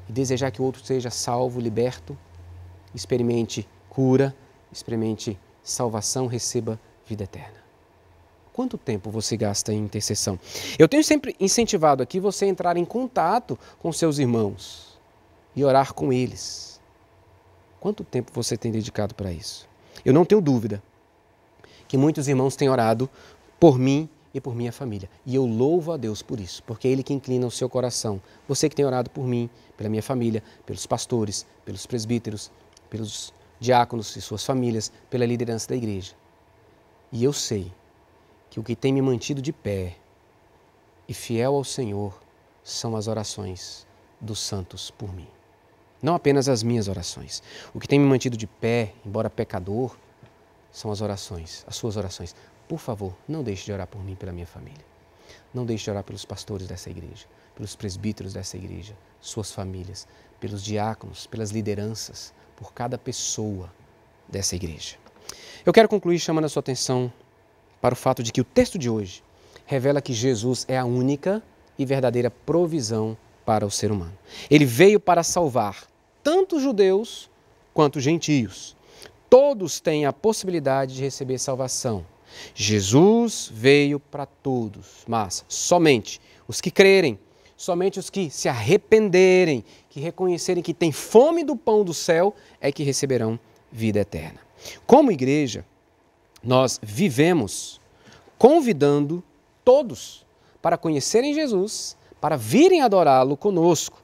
e desejar que o outro seja salvo, liberto, experimente cura, experimente salvação, receba vida eterna. Quanto tempo você gasta em intercessão? Eu tenho sempre incentivado aqui você a entrar em contato com seus irmãos e orar com eles. Quanto tempo você tem dedicado para isso? Eu não tenho dúvida que muitos irmãos têm orado por mim e por minha família. E eu louvo a Deus por isso, porque é Ele que inclina o seu coração. Você que tem orado por mim, pela minha família, pelos pastores, pelos presbíteros, pelos diáconos e suas famílias, pela liderança da igreja. E eu sei que o que tem me mantido de pé e fiel ao Senhor são as orações dos santos por mim. Não apenas as minhas orações. O que tem me mantido de pé, embora pecador, são as orações, as suas orações. Por favor, não deixe de orar por mim e pela minha família. Não deixe de orar pelos pastores dessa igreja, pelos presbíteros dessa igreja, suas famílias, pelos diáconos, pelas lideranças, por cada pessoa dessa igreja. Eu quero concluir chamando a sua atenção para o fato de que o texto de hoje revela que Jesus é a única e verdadeira provisão para o ser humano. Ele veio para salvar tanto judeus quanto gentios. Todos têm a possibilidade de receber salvação. Jesus veio para todos, mas somente os que crerem, somente os que se arrependerem, que reconhecerem que têm fome do pão do céu, é que receberão vida eterna. Como igreja, nós vivemos convidando todos para conhecerem Jesus, para virem adorá-lo conosco.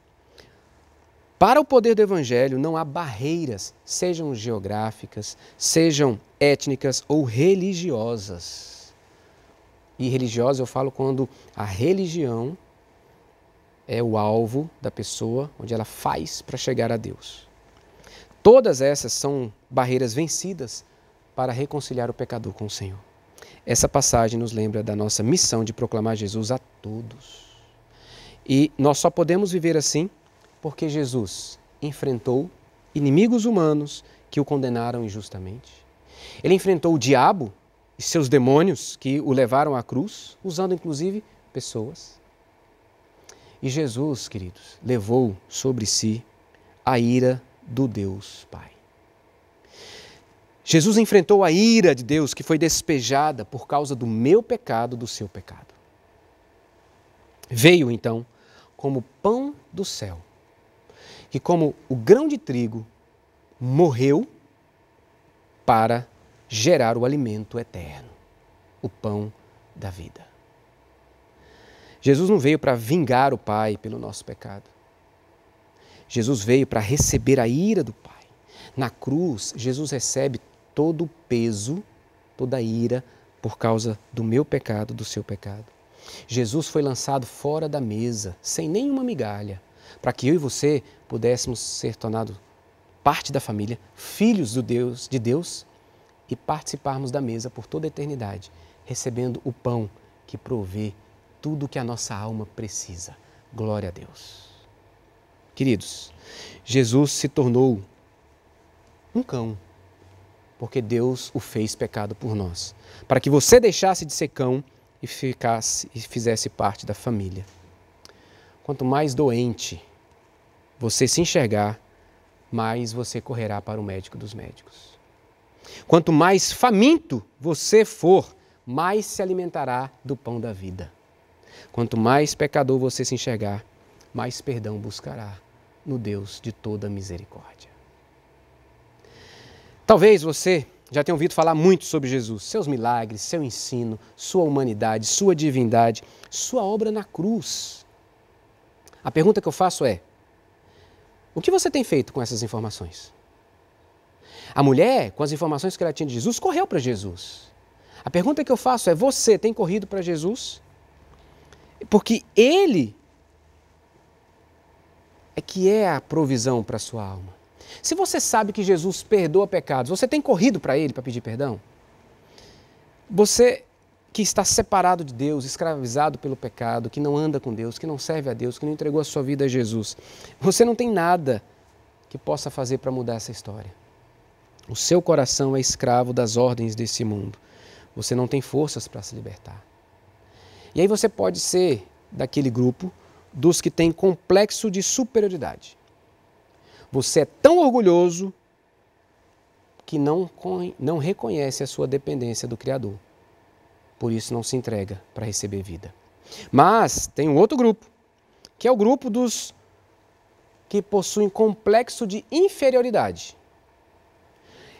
Para o poder do Evangelho não há barreiras, sejam geográficas, sejam étnicas ou religiosas. E religiosa eu falo quando a religião é o alvo da pessoa, onde ela faz para chegar a Deus. Todas essas são barreiras vencidas para reconciliar o pecador com o Senhor. Essa passagem nos lembra da nossa missão de proclamar Jesus a todos. E nós só podemos viver assim porque Jesus enfrentou inimigos humanos que o condenaram injustamente. Ele enfrentou o diabo e seus demônios que o levaram à cruz, usando inclusive pessoas. E Jesus, queridos, levou sobre si a ira do Deus Pai. Jesus enfrentou a ira de Deus que foi despejada por causa do meu pecado, do seu pecado. Veio, então, como pão do céu, que como o grão de trigo morreu para gerar o alimento eterno, o pão da vida. Jesus não veio para vingar o Pai pelo nosso pecado. Jesus veio para receber a ira do Pai. Na cruz, Jesus recebe todo o peso, toda a ira por causa do meu pecado, do seu pecado. Jesus foi lançado fora da mesa, sem nenhuma migalha, para que eu e você pudéssemos ser tornados parte da família, filhos de Deus e participarmos da mesa por toda a eternidade, recebendo o pão que provê tudo o que a nossa alma precisa. Glória a Deus. Queridos, Jesus se tornou um cão, porque Deus o fez pecado por nós, para que você deixasse de ser cão e fizesse parte da família. Quanto mais doente você se enxergar, mais você correrá para o médico dos médicos. Quanto mais faminto você for, mais se alimentará do pão da vida. Quanto mais pecador você se enxergar, mais perdão buscará no Deus de toda misericórdia. Talvez você já tenha ouvido falar muito sobre Jesus, seus milagres, seu ensino, sua humanidade, sua divindade, sua obra na cruz. A pergunta que eu faço é: o que você tem feito com essas informações? A mulher, com as informações que ela tinha de Jesus, correu para Jesus. A pergunta que eu faço é: você tem corrido para Jesus? Porque Ele é que é a provisão para a sua alma. Se você sabe que Jesus perdoa pecados, você tem corrido para Ele para pedir perdão? Você que está separado de Deus, escravizado pelo pecado, que não anda com Deus, que não serve a Deus, que não entregou a sua vida a Jesus, você não tem nada que possa fazer para mudar essa história. O seu coração é escravo das ordens desse mundo. Você não tem forças para se libertar. E aí você pode ser daquele grupo dos que tem complexo de superioridade. Você é tão orgulhoso que não reconhece a sua dependência do Criador. Por isso não se entrega para receber vida. Mas tem um outro grupo, que é o grupo dos que possuem complexo de inferioridade.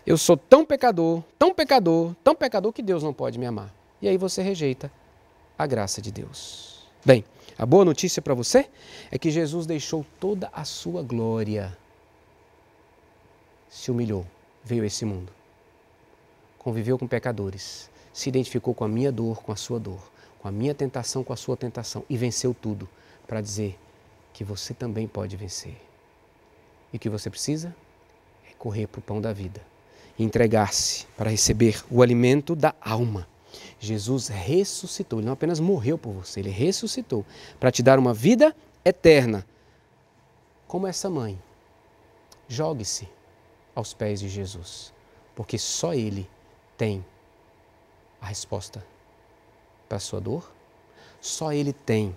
Eu sou tão pecador, tão pecador, tão pecador que Deus não pode me amar. E aí você rejeita a graça de Deus. Bem, a boa notícia para você é que Jesus deixou toda a sua glória, se humilhou, veio a esse mundo, conviveu com pecadores, se identificou com a minha dor, com a sua dor, com a minha tentação, com a sua tentação e venceu tudo para dizer que você também pode vencer. E o que você precisa é correr para o pão da vida e entregar-se para receber o alimento da alma. Jesus ressuscitou, Ele não apenas morreu por você, Ele ressuscitou para te dar uma vida eterna. Como essa mãe, jogue-se aos pés de Jesus, porque só Ele tem a resposta para a sua dor, só Ele tem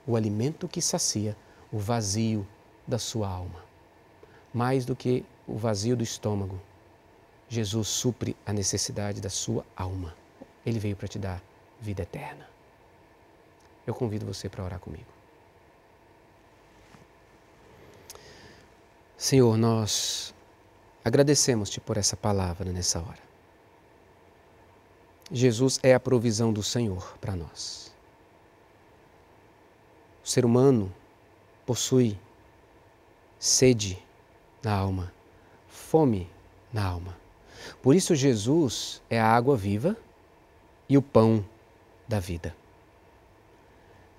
o alimento que sacia o vazio da sua alma. Mais do que o vazio do estômago, Jesus supre a necessidade da sua alma. Ele veio para te dar vida eterna. Eu convido você para orar comigo. Senhor, nós agradecemos-te por essa palavra nessa hora. Jesus é a provisão do Senhor para nós. O ser humano possui sede na alma, fome na alma. Por isso Jesus é a água viva e o pão da vida.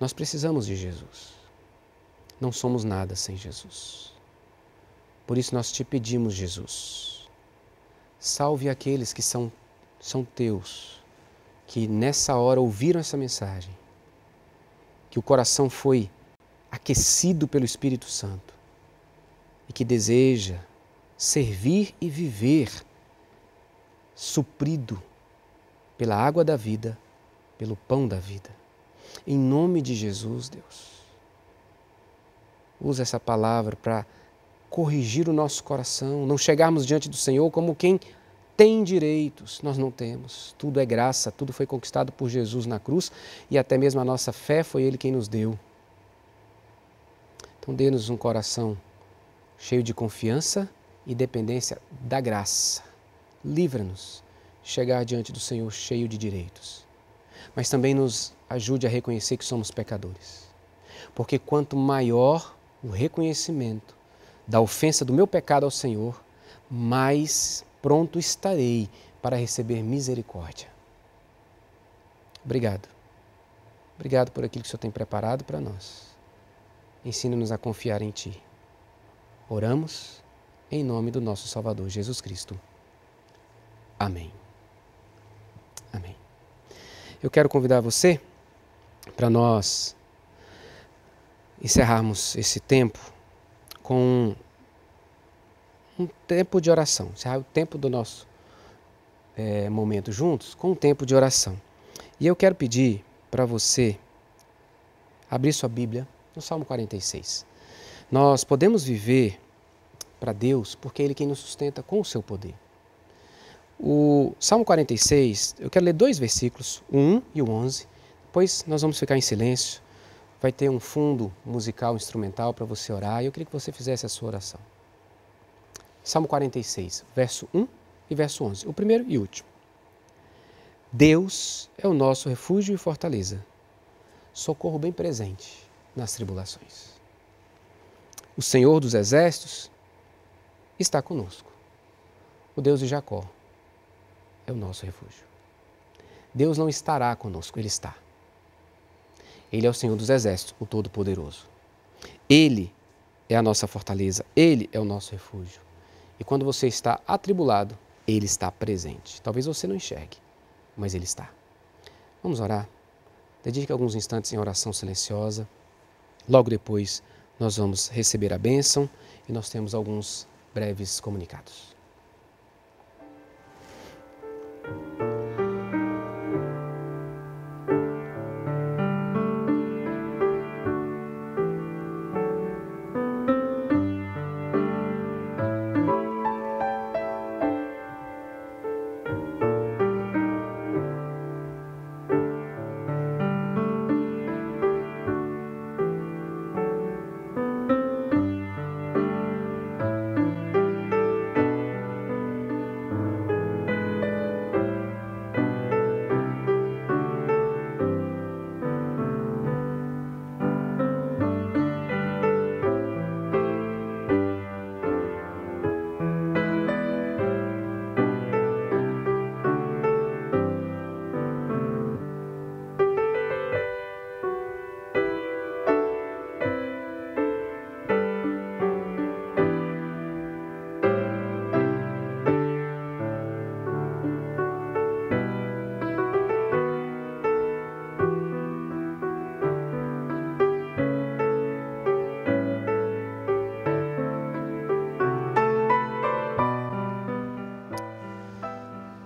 Nós precisamos de Jesus. Não somos nada sem Jesus. Por isso nós te pedimos, Jesus, salve aqueles que são teus, que nessa hora ouviram essa mensagem, que o coração foi aquecido pelo Espírito Santo e que deseja servir e viver suprido pela água da vida, pelo pão da vida. Em nome de Jesus, Deus, usa essa palavra para corrigir o nosso coração, não chegarmos diante do Senhor como quem tem direitos. Nós não temos. Tudo é graça, tudo foi conquistado por Jesus na cruz e até mesmo a nossa fé foi Ele quem nos deu. Então dê-nos um coração cheio de confiança e dependência da graça. Livra-nos de chegar diante do Senhor cheio de direitos. Mas também nos ajude a reconhecer que somos pecadores. Porque quanto maior o reconhecimento da ofensa do meu pecado ao Senhor, mais pronto estarei para receber misericórdia. Obrigado. Obrigado por aquilo que o Senhor tem preparado para nós. Ensina-nos a confiar em Ti. Oramos em nome do nosso Salvador Jesus Cristo. Amém. Amém. Eu quero convidar você para nós encerrarmos esse tempo com um tempo de oração. Encerrar o tempo do nosso momento juntos com um tempo de oração. E eu quero pedir para você abrir sua Bíblia no Salmo 46. Nós podemos viver para Deus porque é Ele quem nos sustenta com o seu poder. O Salmo 46, eu quero ler 2 versículos, o 1 e o 11. Depois nós vamos ficar em silêncio. Vai ter um fundo musical, instrumental para você orar. E eu queria que você fizesse a sua oração. Salmo 46, verso 1 e verso 11. O primeiro e último. Deus é o nosso refúgio e fortaleza, socorro bem presente nas tribulações. O Senhor dos exércitos está conosco. O Deus de Jacó é o nosso refúgio. Deus não estará conosco, Ele está. Ele é o Senhor dos exércitos, o Todo-Poderoso. Ele é a nossa fortaleza, Ele é o nosso refúgio. E quando você está atribulado, Ele está presente. Talvez você não enxergue, mas Ele está. Vamos orar? Dedique alguns instantes em oração silenciosa. Logo depois, nós vamos receber a bênção e nós temos alguns breves comunicados.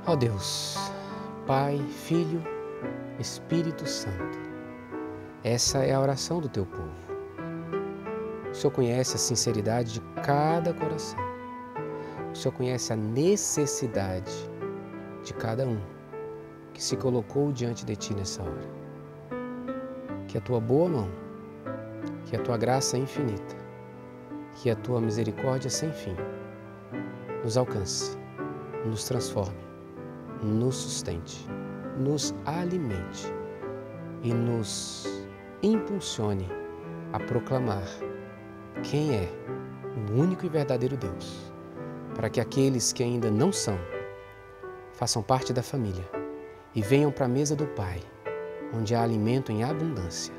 Ó Deus, Pai, Filho, Espírito Santo, essa é a oração do Teu povo. O Senhor conhece a sinceridade de cada coração. O Senhor conhece a necessidade de cada um que se colocou diante de Ti nessa hora. Que a Tua boa mão, que a Tua graça infinita, que a Tua misericórdia sem fim nos alcance, nos transforme, nos sustente. nos alimente e nos impulsione a proclamar quem é o único e verdadeiro Deus, para que aqueles que ainda não são façam parte da família e venham para a mesa do Pai, onde há alimento em abundância,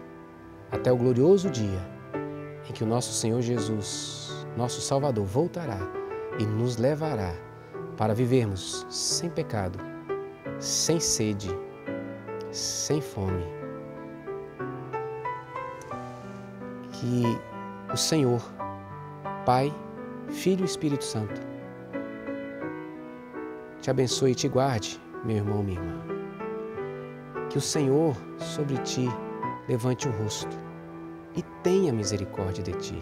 até o glorioso dia em que o nosso Senhor Jesus, nosso Salvador, voltará e nos levará para vivermos sem pecado, sem sede, sem fome. Que o Senhor, Pai, Filho e Espírito Santo, te abençoe e te guarde, meu irmão, minha irmã. Que o Senhor sobre ti levante o rosto e tenha misericórdia de ti.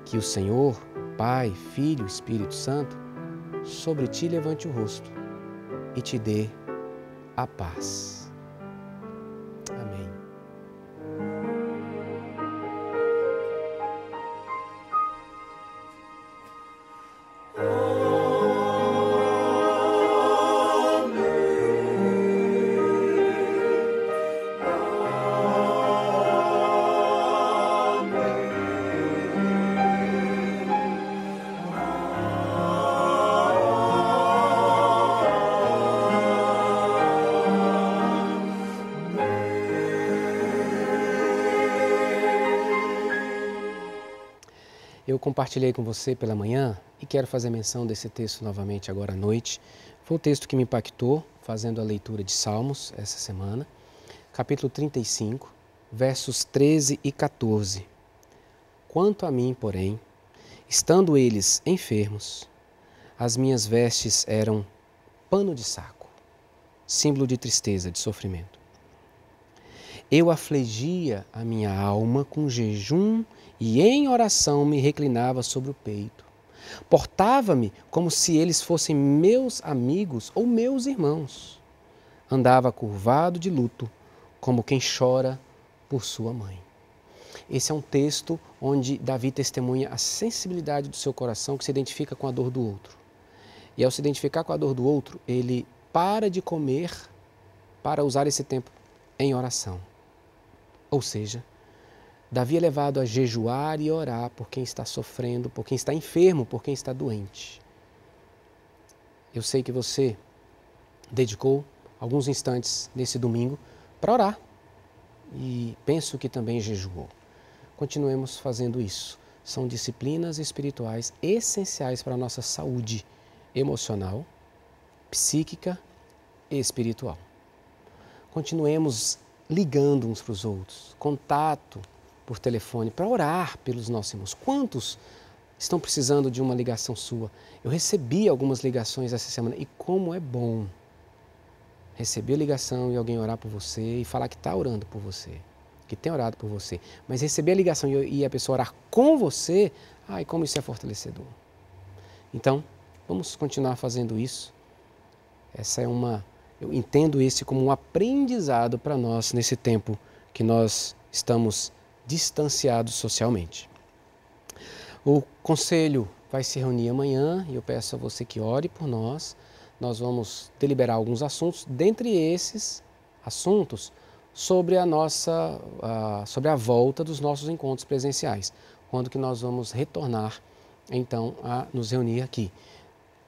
Que o Senhor, Pai, Filho e Espírito Santo, sobre ti levante o rosto e te dê a paz. Amém. Eu compartilhei com você pela manhã e quero fazer menção desse texto novamente agora à noite. Foi o texto que me impactou, fazendo a leitura de Salmos essa semana, capítulo 35, versos 13 e 14. Quanto a mim, porém, estando eles enfermos, as minhas vestes eram pano de saco, símbolo de tristeza, de sofrimento. Eu afligia a minha alma com jejum e em oração me reclinava sobre o peito. Portava-me como se eles fossem meus amigos ou meus irmãos. Andava curvado de luto, como quem chora por sua mãe. Esse é um texto onde Davi testemunha a sensibilidade do seu coração que se identifica com a dor do outro. E ao se identificar com a dor do outro, ele para de comer para usar esse tempo em oração. Ou seja, Davi é levado a jejuar e orar por quem está sofrendo, por quem está enfermo, por quem está doente. Eu sei que você dedicou alguns instantes nesse domingo para orar e penso que também jejuou. Continuemos fazendo isso. São disciplinas espirituais essenciais para a nossa saúde emocional, psíquica e espiritual. Continuemos ligando uns para os outros, contato por telefone, para orar pelos nossos irmãos. Quantos estão precisando de uma ligação sua? Eu recebi algumas ligações essa semana e como é bom receber a ligação e alguém orar por você e falar que está orando por você, que tem orado por você. Mas receber a ligação e a pessoa orar com você, ai, como isso é fortalecedor. Então, vamos continuar fazendo isso. Eu entendo esse como um aprendizado para nós nesse tempo que nós estamos distanciados socialmente. O conselho vai se reunir amanhã e eu peço a você que ore por nós. Nós vamos deliberar alguns assuntos, dentre esses assuntos, sobre sobre a volta dos nossos encontros presenciais. Quando que nós vamos retornar, então, a nos reunir aqui.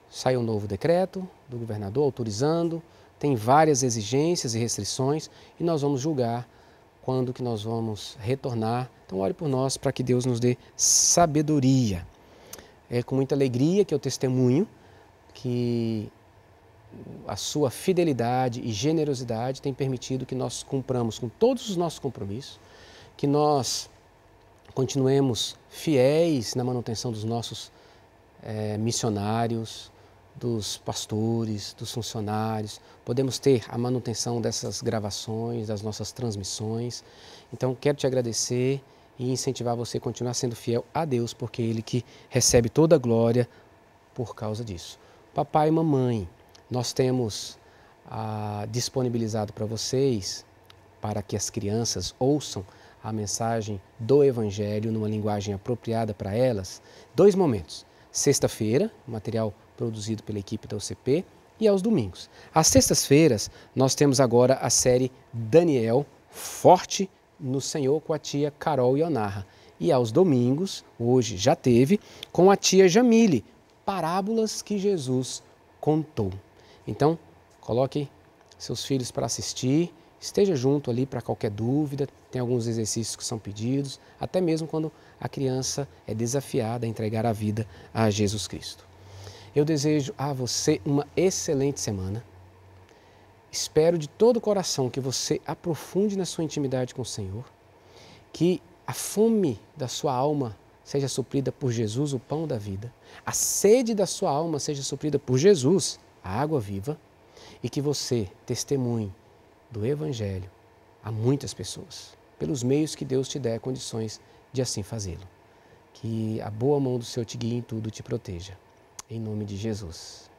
Saiu um novo decreto do governador autorizando, tem várias exigências e restrições e nós vamos julgar quando que nós vamos retornar. Então, ore por nós para que Deus nos dê sabedoria. É com muita alegria que eu testemunho que a sua fidelidade e generosidade tem permitido que nós cumpramos com todos os nossos compromissos, que nós continuemos fiéis na manutenção dos nossos missionários, dos pastores, dos funcionários, podemos ter a manutenção dessas gravações, das nossas transmissões. Então, quero te agradecer e incentivar você a continuar sendo fiel a Deus, porque é Ele que recebe toda a glória por causa disso. Papai e mamãe, nós temos disponibilizado para vocês, para que as crianças ouçam a mensagem do Evangelho numa linguagem apropriada para elas, 2 momentos. Sexta-feira, material produzido pela equipe da UCP, e aos domingos. Às sextas-feiras, nós temos agora a série Daniel, Forte no Senhor, com a tia Carol Ionarra. E aos domingos, hoje já teve, com a tia Jamile, Parábolas que Jesus contou. Então, coloque seus filhos para assistir, esteja junto ali para qualquer dúvida, tem alguns exercícios que são pedidos, até mesmo quando a criança é desafiada a entregar a vida a Jesus Cristo. Eu desejo a você uma excelente semana. Espero de todo o coração que você aprofunde na sua intimidade com o Senhor, que a fome da sua alma seja suprida por Jesus, o pão da vida, a sede da sua alma seja suprida por Jesus, a água viva, e que você testemunhe do Evangelho a muitas pessoas, pelos meios que Deus te der condições de assim fazê-lo. Que a boa mão do Senhor te guie em tudo e te proteja. Em nome de Jesus.